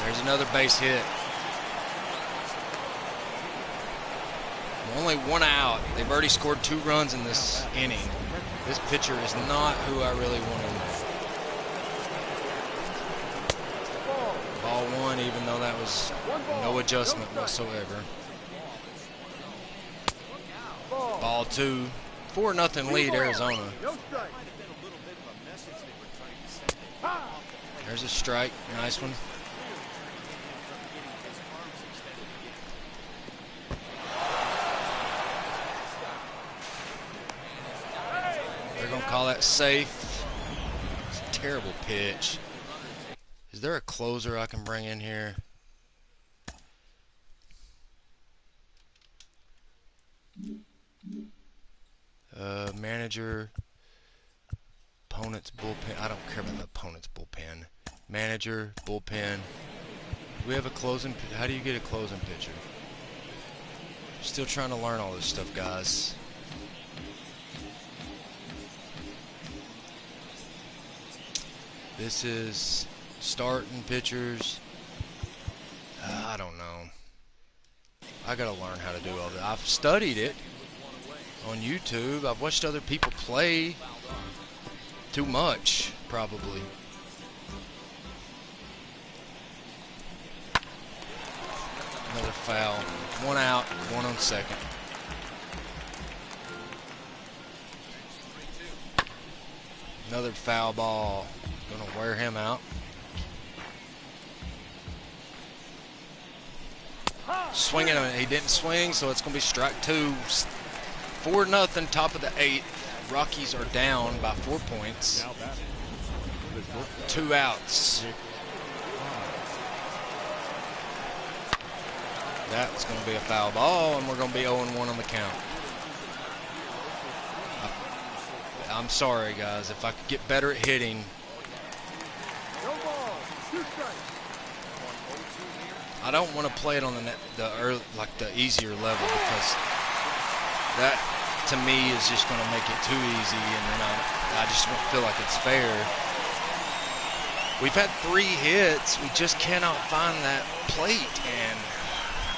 There's another base hit. Only one out. They've already scored 2 runs in this inning. This pitcher is not who I really wanted. Ball 1, even though that was no adjustment whatsoever. Ball 2. 4-0 lead, Arizona. There's a strike. Nice one. They're going to call that safe. It's a terrible pitch. Is there a closer I can bring in here? Manager, opponent's bullpen. I don't care about the opponent's bullpen. Manager, bullpen. Do we have a closing? How do you get a closing pitcher? Still trying to learn all this stuff, guys. This is starting pitchers. I don't know. I gotta learn how to do all that. I've studied it on YouTube. I've watched other people play. Too much, probably. Another foul. 1 out, 1 on second. Another foul ball. Gonna wear him out. Swinging him, he didn't swing, so it's gonna be strike 2. 4-0, top of the 8th. Rockies are down by 4 points. 2 outs. That's going to be a foul ball, and we're going to be 0-1 on the count. I'm sorry, guys. If I could get better at hitting. I don't want to play it on the easier level, because that, to me, is just going to make it too easy, and then I just don't feel like it's fair. We've had 3 hits. We just cannot find that plate, and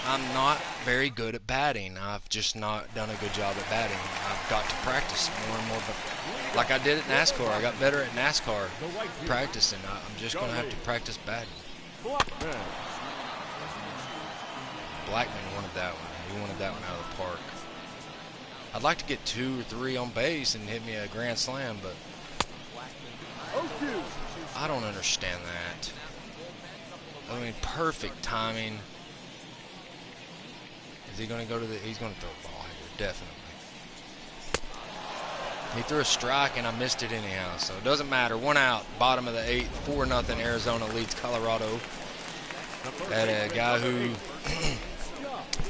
I'm not very good at batting. I've just not done a good job at batting. I've got to practice more and more. But like I did at NASCAR. I got better at NASCAR practicing. I'm just going to have to practice batting. Blackman wanted that one. He wanted that one out of the park. I'd like to get 2 or 3 on base and hit me a grand slam, but I don't understand that. I mean, perfect timing. Is he going to go to the... He's going to throw a ball here, definitely. He threw a strike, and I missed it anyhow, so it doesn't matter. 1 out, bottom of the 8th, 4-0. Arizona leads Colorado. At a guy who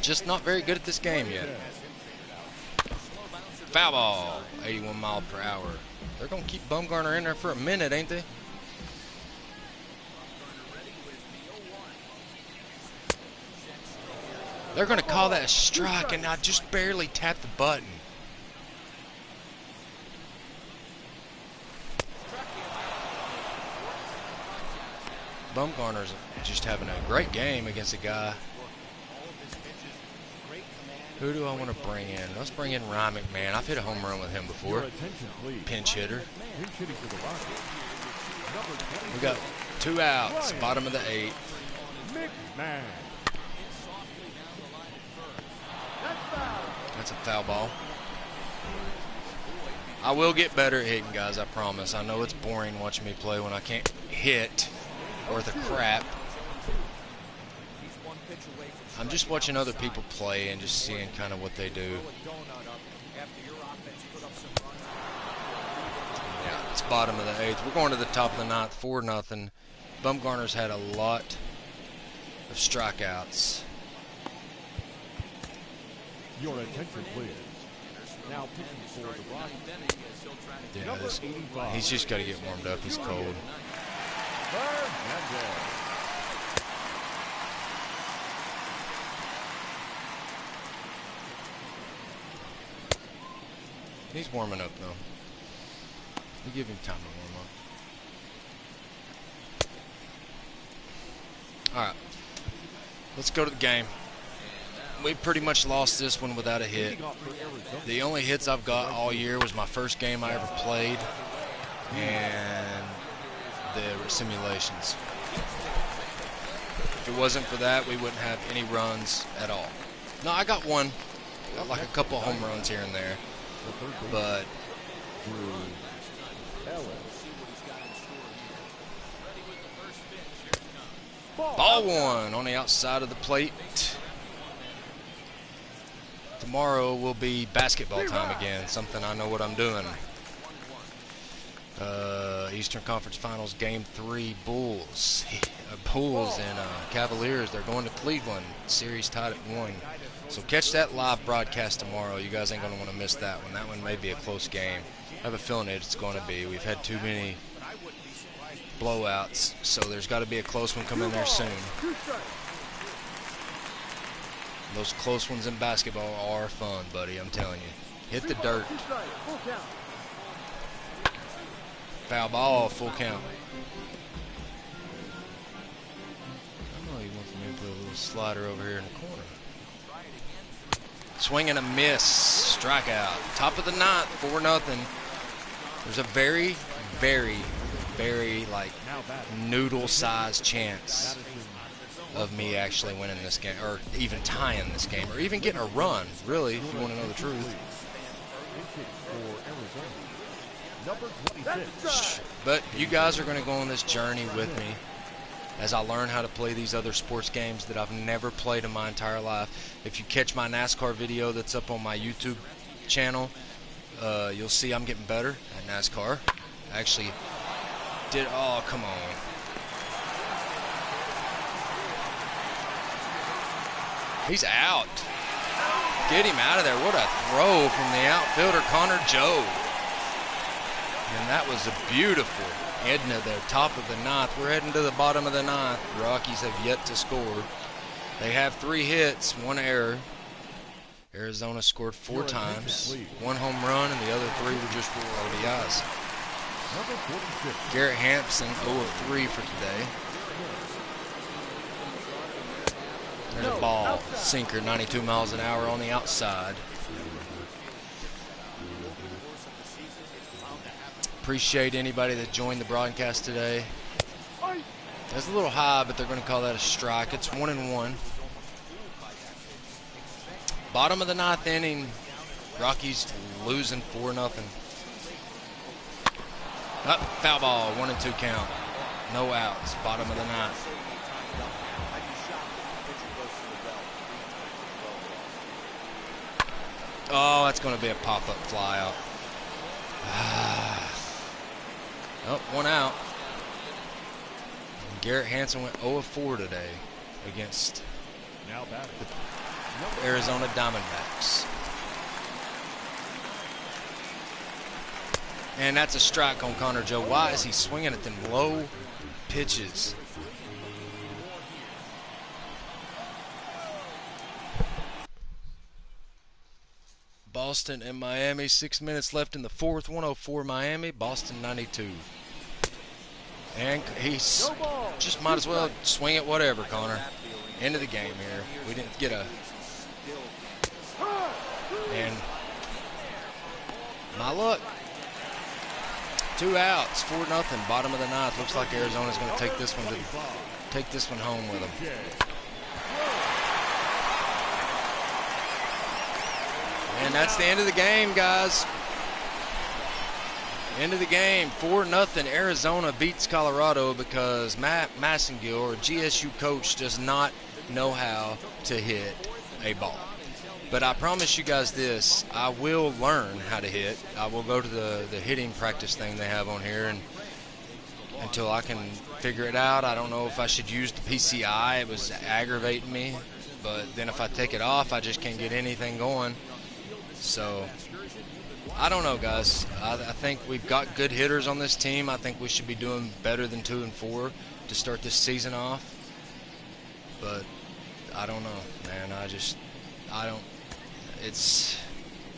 just not very good at this game yet. Foul ball, 81 miles per hour. They're going to keep Bumgarner in there for a minute, ain't they? They're going to call that a strike, and I just barely tapped the button. Bumgarner's just having a great game against a guy. Who do I want to bring in? Let's bring in Ryan McMahon. I've hit a home run with him before. Pinch hitter. We got 2 outs, bottom of the 8th. That's a foul ball. I will get better at hitting, guys, I promise. I know it's boring watching me play when I can't hit worth a crap. I'm just watching other people play and just seeing kind of what they do. Yeah, it's bottom of the 8th. We're going to the top of the 9th, 4-0. Bumgarner's had a lot of strikeouts. Your attention, please. Now pitching for the Rockies. Yeah, he's just got to get warmed up. He's cold. He's warming up, though. We give him time to warm All right, let's go to the game. We pretty much lost this one without a hit. The only hits I've got all year was my first game I ever played and the simulations. If it wasn't for that, we wouldn't have any runs at all. No, I got one. Got like a couple home runs here and there. But ball one on the outside of the plate. Tomorrow will be basketball time again, something I know what I'm doing. Eastern Conference Finals Game 3, Bulls. Bulls and Cavaliers, they're going to Cleveland. Series tied at 1. So catch that live broadcast tomorrow. You guys ain't going to want to miss that one. That one may be a close game. I have a feeling it's going to be. We've had too many blowouts, so there's got to be a close one coming there soon. Those close ones in basketball are fun, buddy, I'm telling you. Hit the dirt. Foul ball, full count. I know he wants me to put a little slider over here in the corner. Swing and a miss. Strikeout. Top of the ninth, 4-0. There's a very, very, very, like, noodle-sized chance of me actually winning this game, or even tying this game, or even getting a run, really, if you want to know the truth. But you guys are going to go on this journey with me as I learn how to play these other sports games that I've never played in my entire life. If you catch my NASCAR video that's up on my YouTube channel, you'll see I'm getting better at NASCAR. I actually did, oh, come on. He's out. Get him out of there. What a throw from the outfielder, Connor Joe. And that was a beautiful Edna there, top of the ninth. We're heading to the bottom of the ninth. The Rockies have yet to score. They have 3 hits, 1 error. Arizona scored 4 times. 1 home run, and the other 3 were just RBIs. Garrett Hampson 0 of 3 for today. There's a ball, sinker, 92 miles an hour on the outside. Appreciate anybody that joined the broadcast today. That's a little high, but they're going to call that a strike. It's 1-1. Bottom of the ninth inning, Rockies losing 4-0. Foul ball, 1-2 count. No outs, bottom of the ninth. Oh, that's going to be a pop-up fly out. Oh, 1 out. And Garrett Hampson went 0 of 4 today against the Arizona Diamondbacks. And that's a strike on Connor Joe. Why is he swinging at them low pitches? Boston and Miami, 6 minutes left in the fourth. 104 Miami, Boston 92. And he's just might as well swing it whatever, Connor. End of the game here. We didn't get a... And my luck. 2 outs, 4-0, bottom of the ninth. Looks like Arizona's going to take this one home with them. And that's the end of the game, guys. End of the game, 4-0. Arizona beats Colorado because Matt Massengill, or GSU coach, does not know how to hit a ball. But I promise you guys this, I will learn how to hit. I will go to the hitting practice thing they have on here, and until I can figure it out. I don't know if I should use the PCI. It was aggravating me. But then if I take it off, I just can't get anything going. So, I don't know, guys. I think we've got good hitters on this team. I think we should be doing better than 2-4 to start this season off. But I don't know, man. I don't. It's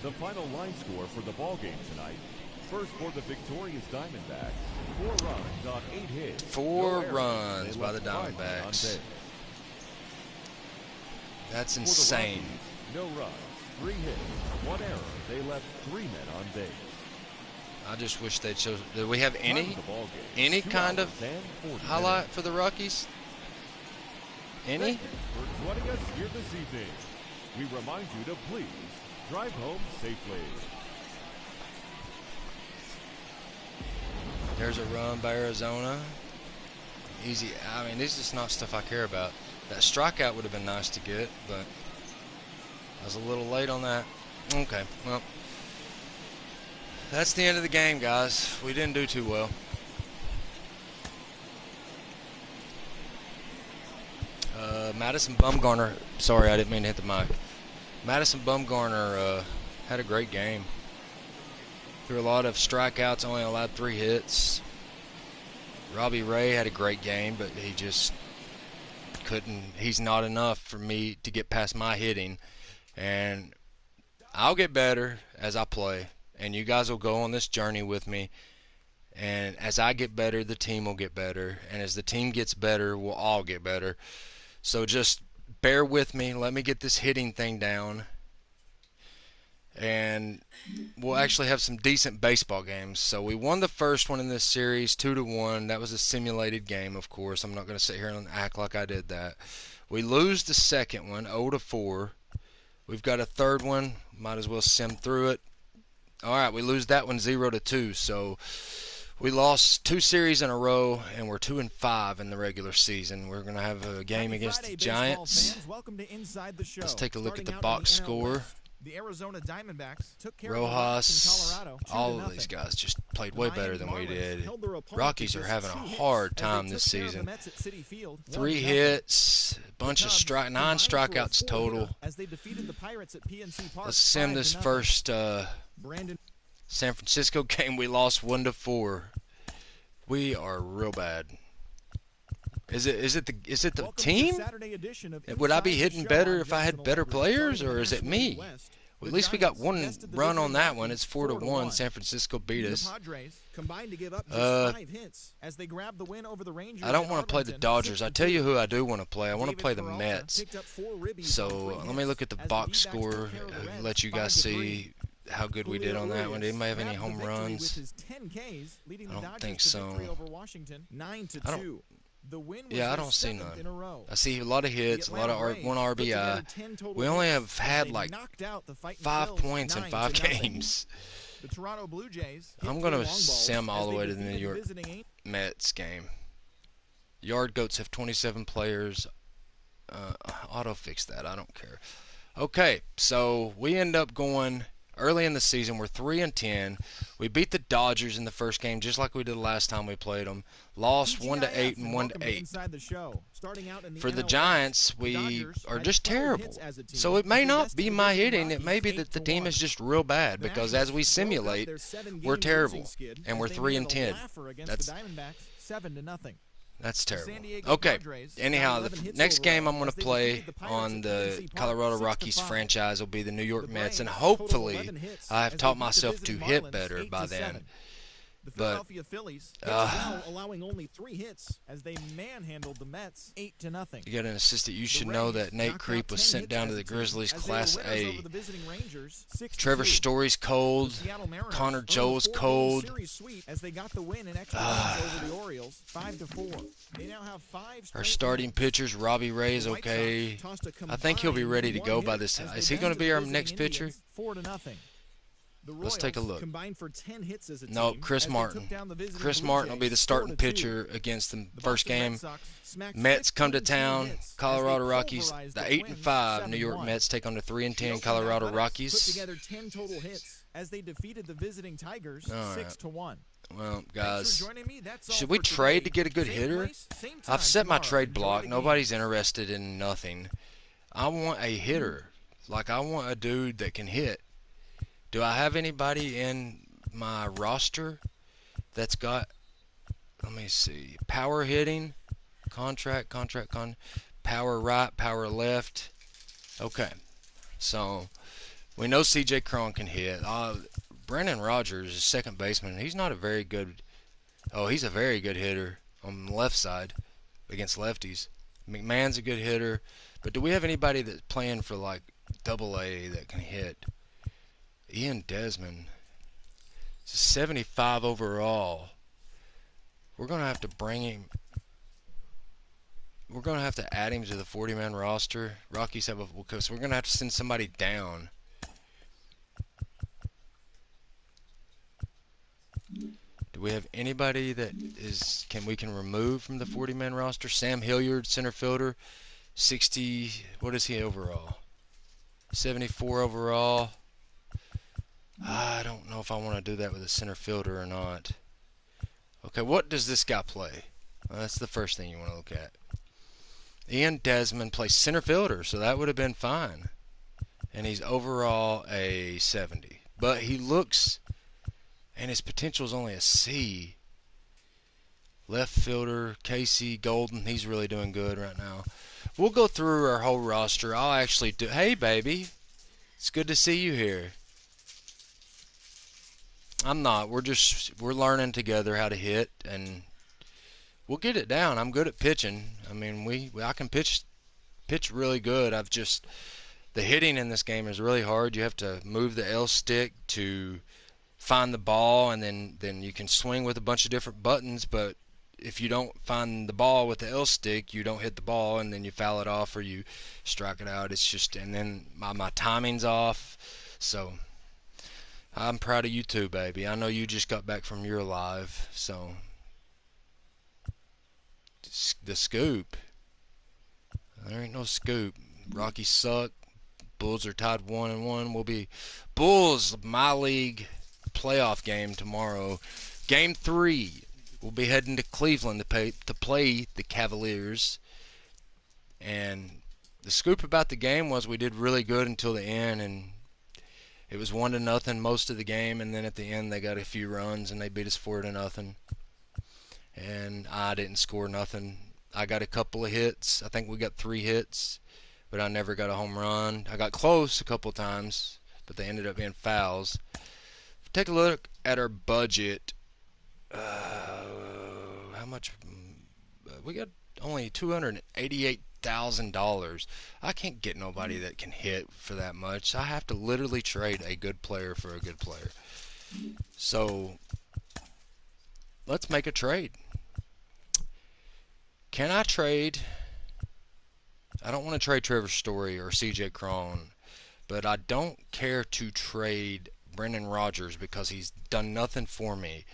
the final line score for the ball game tonight. First for the victorious Diamondbacks, 4 runs on 8 hits. 4 runs by the Diamondbacks. That's For the insane. Rockies, no runs, 3 hits, 1 error. They left 3 men on base. I just wish they chose. Do we have Time any of the ball game, any 2 kind of hours and 40 highlight minutes. for the Rockies? Any? Thank you for joining us here this evening. We remind you to please drive home safely. There's a run by Arizona. Easy. I mean, this is not stuff I care about. That strikeout would have been nice to get, but I was a little late on that. Okay, well, that's the end of the game, guys. We didn't do too well. Madison Bumgarner. Sorry, I didn't mean to hit the mic. Madison Bumgarner had a great game. Threw a lot of strikeouts, only allowed 3 hits. Robbie Ray had a great game, but he just couldn't. He's not enough for me to get past my hitting. And I'll get better as I play. And you guys will go on this journey with me. And as I get better, the team will get better. And as the team gets better, we'll all get better. So just bear with me. Let me get this hitting thing down. And we'll actually have some decent baseball games. So we won the first one in this series 2-1. That was a simulated game, of course. I'm not going to sit here and act like I did that. We lose the second one 0-4. We've got a third one. Might as well sim through it. All right, we lose that one 0-2. So we lost 2 series in a row, and we're 2-5 in the regular season. We're going to have a game Happy against Friday, the baseball Giants. fans. Welcome to Inside the Show. Let's take a look at the Starting out in box NL score. West, the Arizona Diamondbacks took care of the Rockies Rojas, in Colorado, all 2-0. of these guys just played The way Miami better than we Marlins did. held their opponent Rockies to are just having 2 a hits hard as they time took this care of the season. Mets at Citi Field, 3 1-0. hits, bunch The of Cubs 9 combined for a strikeouts 4-hitter total. as they defeated the Pirates at PNC Park. Let's sim this 5-0. first Brandon San Francisco game. We lost 1-4. We are real bad. Is it the Welcome to team? Saturday edition of Would I be Inside the hitting Show. better I'm if I had Jason better Allegra. players, Starting in or the is it National League me? West, Well, at the least we got Giants one bested the run on visiting that one. Rockies It's 4-1. 4-1. San Francisco beat The us. Padres combined to give up just 5 hits as they grabbed the win over the Rangers. I don't in want to play the Arlington, Dodgers. I tell you who I do want to play. I want to David play the Peralta Mets. picked up 4 ribbies So on 3 let me hits look at the as box D-backs took score. care of the Reds Let you guys 5-3. see how good we did on that one. Did anybody have any Grabbed the home victory runs? with his 10 Ks, leading the I don't Dodgers think to so. victory over Washington 9-2. The win was Yeah, I their don't see 7th none. in a row. I see a lot of hits, a lot of one Put together RBI. 10 total We only hits have as had they like knocked out the Fighting 5 Phils points in 5 9-0. games. The Toronto Blue Jays hit I'm 3 gonna long balls sim all as the they way to the defeated New York visiting Angels. Mets game. Yard Goats have 27 players. Auto fix that. I don't care. Okay, so we end up going early in the season. We're 3-10. We beat the Dodgers in the first game, just like we did last time we played them. Lost 1-8 and 1-8. Inside the show. Starting out in the For the NL Giants, West, the we Dodgers are had just 12 terrible. hits as a team, So it may as they not bested be the my visiting hitting. It Rockies may be that the team 8-1. is just real bad, The because Nationals as we broke up simulate, their 7-game we're terrible, losing skid and as we're they 3-10. made it a laugher against That's the Diamondbacks 7-0. That's terrible. San Diego Okay. Padres Anyhow, got the 11 hits next game overall I'm going as to they play defeated the Pirates on at the PNC Park Colorado 6-5. Rockies franchise will be the New York The Mets, and Braves totaled hopefully 11 hits I have as they taught beat the myself to visiting hit Marlins better by 8-7. then. The But, Philadelphia Phillies hit well, allowing only 3 hits as they manhandled the Mets 8-0. You got an assistant. You should The know Rays that Nate knocked out Creep was 10 sent hits down as to a the team Grizzlies as they were Class winners A. over the visiting Rangers 6-2. Trevor Story's cold. The Seattle Mariners Connor earned a Joe's 4-game cold. series sweep as they got the win in extra innings over the Orioles 5-4. They now have 5 Our straight starting wins. pitchers, Robbie Ray is The White Sox okay. tossed a I think he'll be ready to combined go by 1 this. hit as Is they he going to bested be the our visiting next pitcher? Indians 4-0. The Let's Royals take a look. combined for 10 hits as a No, team Chris as they Martin. took down the visiting Chris Blue Martin will be the Jays starting 4-2. pitcher against the The first Boston Red game. Sox smacked Mets come to 15 town. hits as Colorado they Rockies, pulverized the the 8-5 New York 7-1. Mets take on the 3-10 The Oakland Colorado Athletics Rockies. put together 10 total hits as they defeated the visiting Tigers All right. 6-1. Well, Thanks guys, for joining me. That's all should we for trade today. to get a good Same hitter? place, same time I've set my tomorrow. trade Enjoy block. the game. Nobody's interested in nothing. I want a hitter. Like, I want a dude that can hit. Do I have anybody in my roster that's got, let me see, power hitting, power right, power left? Okay. So, we know C.J. Cron can hit. Brandon Rogers is second baseman. He's not a very good, he's a very good hitter on the left side against lefties. McMahon's a good hitter. But do we have anybody that's playing for like Double A that can hit? Ian Desmond. It's a 75 overall. We're gonna have to bring him. We're gonna have to add him to the 40-man roster. Rockies have a because we're gonna have to send somebody down. Do we have anybody that we can remove from the 40-man roster? Sam Hilliard, center fielder, 60. What is he overall? 74 overall. I don't know if I want to do that with a center fielder or not. Okay, what does this guy play? Well, that's the first thing you want to look at. Ian Desmond plays center fielder, so that would have been fine. And he's overall a 70. But he looks, and his potential is only a C. Left fielder, Casey Golden, he's really doing good right now. We'll go through our whole roster. I'll actually do. Hey, baby. It's good to see you here. I'm not. We're learning together how to hit, and we'll get it down. I'm good at pitching. I mean, I can pitch really good. The hitting in this game is really hard. You have to move the L stick to find the ball, and then you can swing with a bunch of different buttons, but if you don't find the ball with the L stick, you don't hit the ball, and then you foul it off or you strike it out. It's just, and then my timing's off. So I'm proud of you too, baby. I know you just got back from your live, so the scoop. There ain't no scoop. Rockies suck. Bulls are tied 1-1. We'll be Bulls, my league playoff game tomorrow. Game 3. We'll be heading to Cleveland to play the Cavaliers. And the scoop about the game was we did really good until the end, and it was 1-0 most of the game, and then at the end they got a few runs and they beat us 4-0. And I didn't score nothing. I got a couple of hits. I think we got 3 hits, but I never got a home run. I got close a couple times, but they ended up being fouls. Take a look at our budget. How much? We got only $288,000. I can't get nobody that can hit for that much. I have to literally trade a good player for a good player. So let's make a trade. Can I trade? I don't want to trade Trevor Story or CJ Cron, but I don't care to trade Brendan Rodgers because he's done nothing for me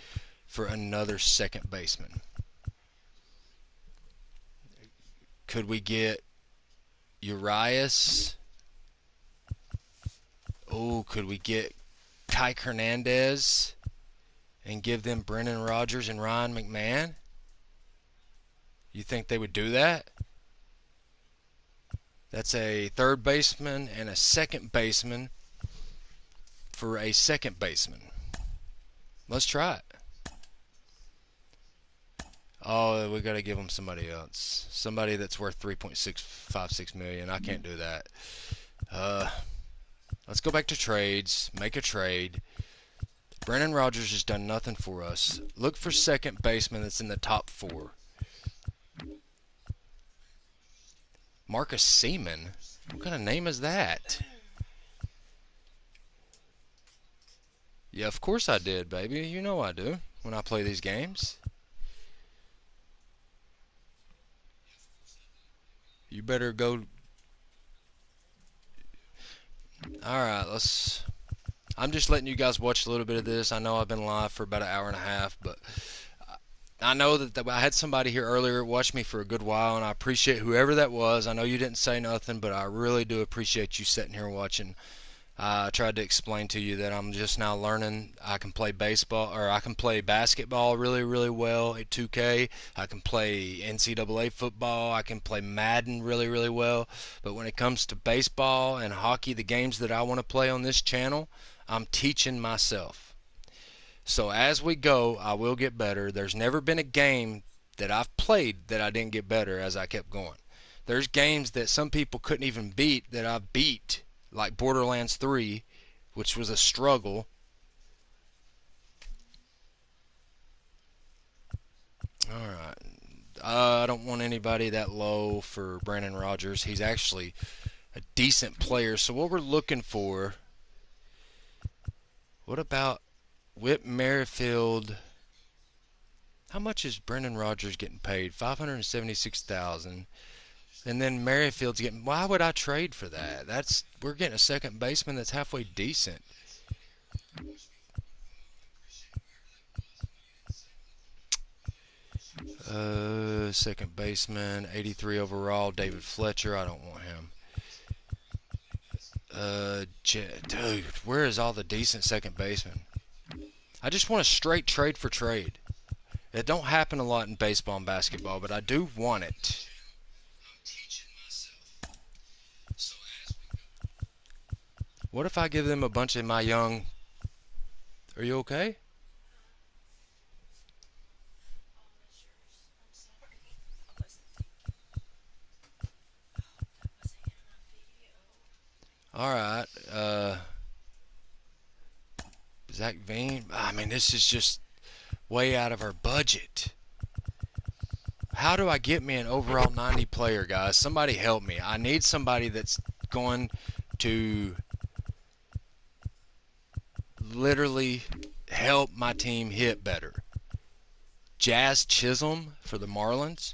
for another second baseman. Could we get Urias? Oh, could we get Kike Hernandez and give them Brendan Rodgers and Ryan McMahon? You think they would do that? That's a third baseman and a second baseman for a second baseman. Let's try it. Oh, we got to give them somebody else. Somebody that's worth $3.656 million. I can't do that. Let's go back to trades. Make a trade. Brendan Rodgers has done nothing for us. Look for second baseman that's in the top 4. Marcus Seaman? What kind of name is that? Yeah, of course I did, baby. You know I do when I play these games. You better go. Alright, I'm just letting you guys watch a little bit of this. I know I've been live for about an hour and a half, but I know that I had somebody here earlier watch me for a good while, and I appreciate whoever that was. I know you didn't say nothing, but I really do appreciate you sitting here watching. I tried to explain to you that I'm just now learning. I can play baseball, or I can play basketball really, really well at 2K. I can play NCAA football. I can play Madden really, really well. But when it comes to baseball and hockey, the games that I want to play on this channel, I'm teaching myself. So as we go, I will get better. There's never been a game that I've played that I didn't get better as I kept going. There's games that some people couldn't even beat that I beat, like Borderlands 3, which was a struggle. Alright. I don't want anybody that low for Brandon Rogers. He's actually a decent player. So what we're looking for, what about Whit Merrifield? How much is Brendan Rodgers getting paid? $576,000. And then Merrifield's getting. Why would I trade for that? We're getting a second baseman that's halfway decent. Second baseman, 83 overall, David Fletcher. I don't want him. Dude, where is all the decent second baseman? I just want a straight trade for trade. It don't happen a lot in baseball and basketball, but I do want it. What if I give them a bunch of my young... Are you okay? All right. Zach Veen. I mean, this is just way out of our budget. How do I get me an overall 90 player, guys? Somebody help me. I need somebody that's going to literally help my team hit better. Jazz Chisholm for the Marlins.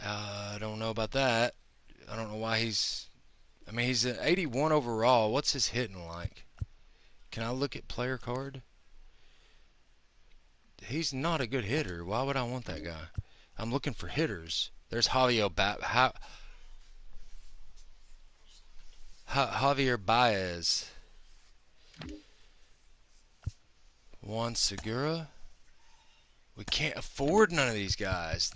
I don't know about that. I don't know why he's... I mean, he's an 81 overall. What's his hitting like? Can I look at player card? He's not a good hitter. Why would I want that guy? I'm looking for hitters. There's Javier Baez. Juan Segura. We can't afford none of these guys.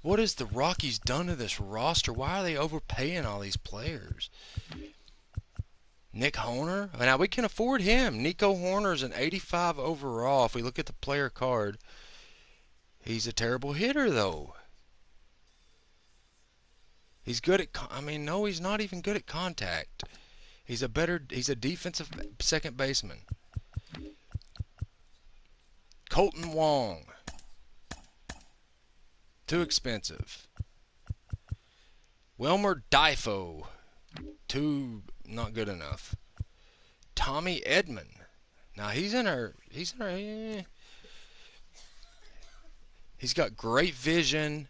What has the Rockies done to this roster? Why are they overpaying all these players? Nick Hoerner? Now, we can afford him. Nico Hoerner's an 85 overall. If we look at the player card, he's a terrible hitter, though. He's good at... I mean, no, he's not even good at contact. He's a defensive second baseman. Colton Wong. Too expensive. Wilmer Difo. Not good enough. Tommy Edman. Now he's got great vision.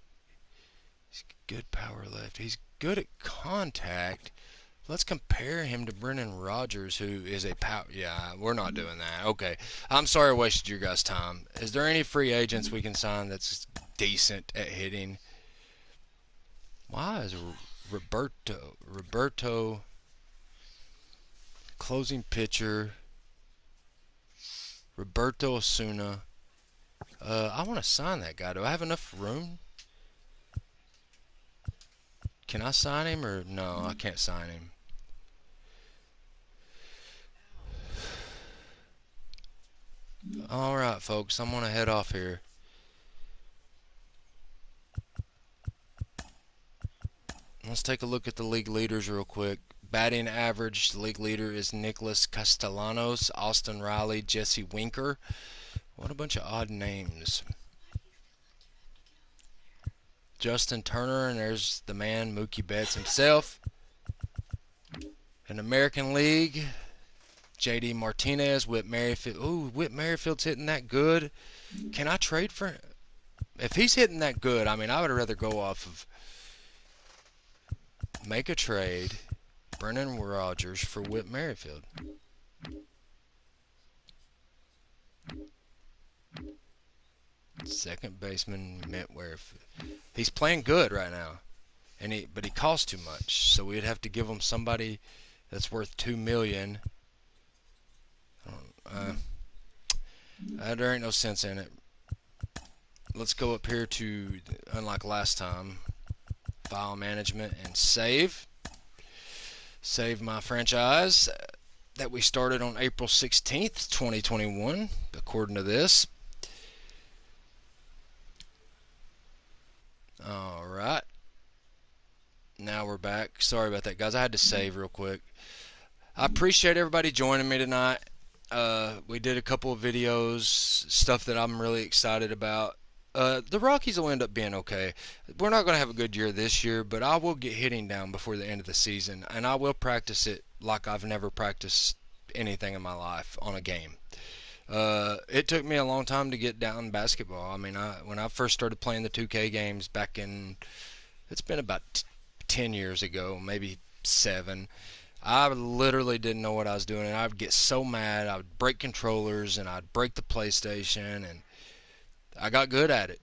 He's good power left. He's good at contact. Let's compare him to Brendan Rodgers, who is a power... Yeah, we're not doing that. Okay. I'm sorry I wasted your guys' time. Is there any free agents we can sign that's decent at hitting? Why is Roberto closing pitcher, Roberto Osuna? I want to sign that guy. Do I have enough room? Can I sign him or no? I can't sign him. All right, folks. I'm going to head off here. Let's take a look at the league leaders real quick. Batting average, the league leader is Nicholas Castellanos, Austin Riley, Jesse Winker. What a bunch of odd names. Justin Turner, and there's the man, Mookie Betts himself. In American League, J.D. Martinez, Whit Merrifield. Ooh, Whit Merrifield's hitting that good. Can I trade for him? If he's hitting that good, I mean, I would rather go off of... Make a trade, Brendan Rodgers for Whit Merrifield. Second baseman, Mitt Merrifield. He's playing good right now, but he costs too much. So we'd have to give him somebody that's worth $2 million. There ain't no sense in it. Let's go up here to, unlike last time, file management and save my franchise that we started on April 16th 2021 according to this. Alright, now we're back. Sorry about that, guys. I had to save real quick. I appreciate everybody joining me tonight. We did a couple of videos, stuff that I'm really excited about. The Rockies will end up being okay. We're not going to have a good year this year, but I will get hitting down before the end of the season, and I will practice it like I've never practiced anything in my life on a game. It took me a long time to get down in basketball. I mean, when I first started playing the 2K games back in, it's been about 10 years ago, maybe 7. I literally didn't know what I was doing, and I'd get so mad. I would break controllers, and I'd break the PlayStation, and I got good at it.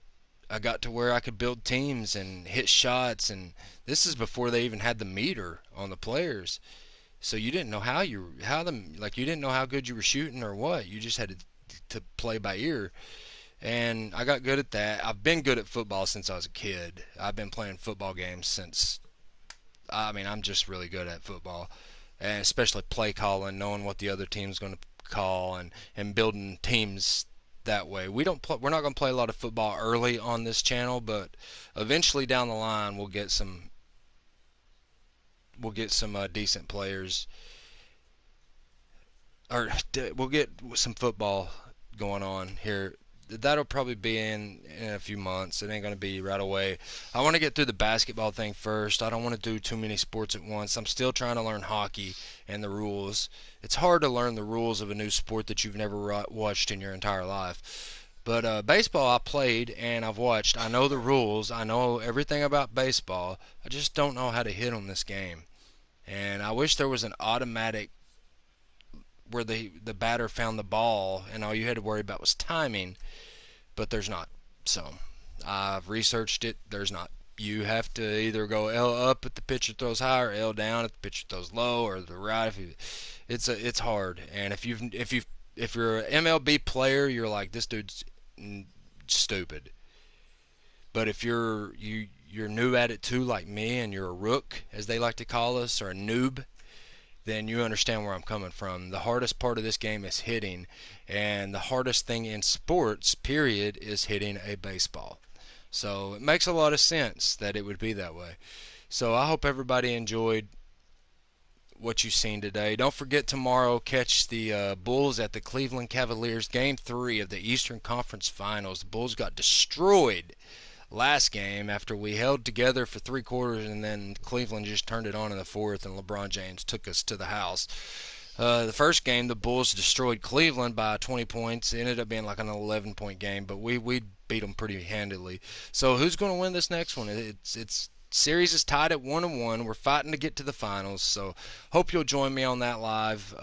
I got to where I could build teams and hit shots, and this is before they even had the meter on the players. So you didn't know you didn't know how good you were shooting or what. You just had to play by ear, and I got good at that. I've been good at football since I was a kid. I've been playing football games since. I mean, I'm just really good at football, and especially play calling, knowing what the other team's going to call, and building teams that way. We're not going to play a lot of football early on this channel, but eventually down the line we'll get some decent players, or we'll get some football going on here. That'll probably be in a few months. It ain't going to be right away. I want to get through the basketball thing first. I don't want to do too many sports at once. I'm still trying to learn hockey and the rules. It's hard to learn the rules of a new sport that you've never watched in your entire life. But baseball I played and I've watched. I know the rules. I know everything about baseball. I just don't know how to hit on this game. And I wish there was an automatic where the batter found the ball and all you had to worry about was timing, but there's not. So I've researched it. There's not. You have to either go L up if the pitcher throws high, or L down if the pitcher throws low, or the right. It's hard. And if you're an MLB player, you're like, this dude's stupid. But if you're new at it too, like me, and you're a rook, as they like to call us, or a noob, then you understand where I'm coming from. The hardest part of this game is hitting, and the hardest thing in sports, period, is hitting a baseball. So it makes a lot of sense that it would be that way. So I hope everybody enjoyed what you've seen today. Don't forget tomorrow, catch the Bulls at the Cleveland Cavaliers, Game 3 of the Eastern Conference Finals. The Bulls got destroyed last game after we held together for 3 quarters, and then Cleveland just turned it on in the fourth, and LeBron James took us to the house. The first game, the Bulls destroyed Cleveland by 20 points. It ended up being like an 11-point game, but we beat them pretty handily. So who's going to win this next one? It's series is tied at 1-1. We're fighting to get to the finals. So hope you'll join me on that live.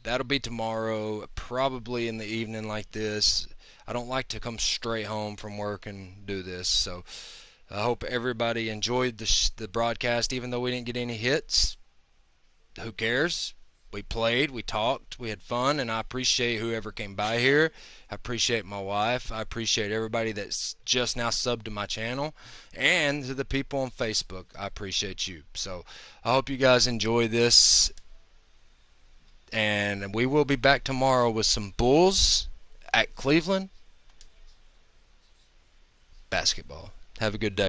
That'll be tomorrow, probably in the evening like this. I don't like to come straight home from work and do this. So I hope everybody enjoyed the broadcast, even though we didn't get any hits. Who cares? We played, we talked, we had fun, and I appreciate whoever came by here. I appreciate my wife. I appreciate everybody that's just now subbed to my channel, and to the people on Facebook. I appreciate you. So I hope you guys enjoy this, and we will be back tomorrow with some Bulls at Cleveland basketball. Have a good day.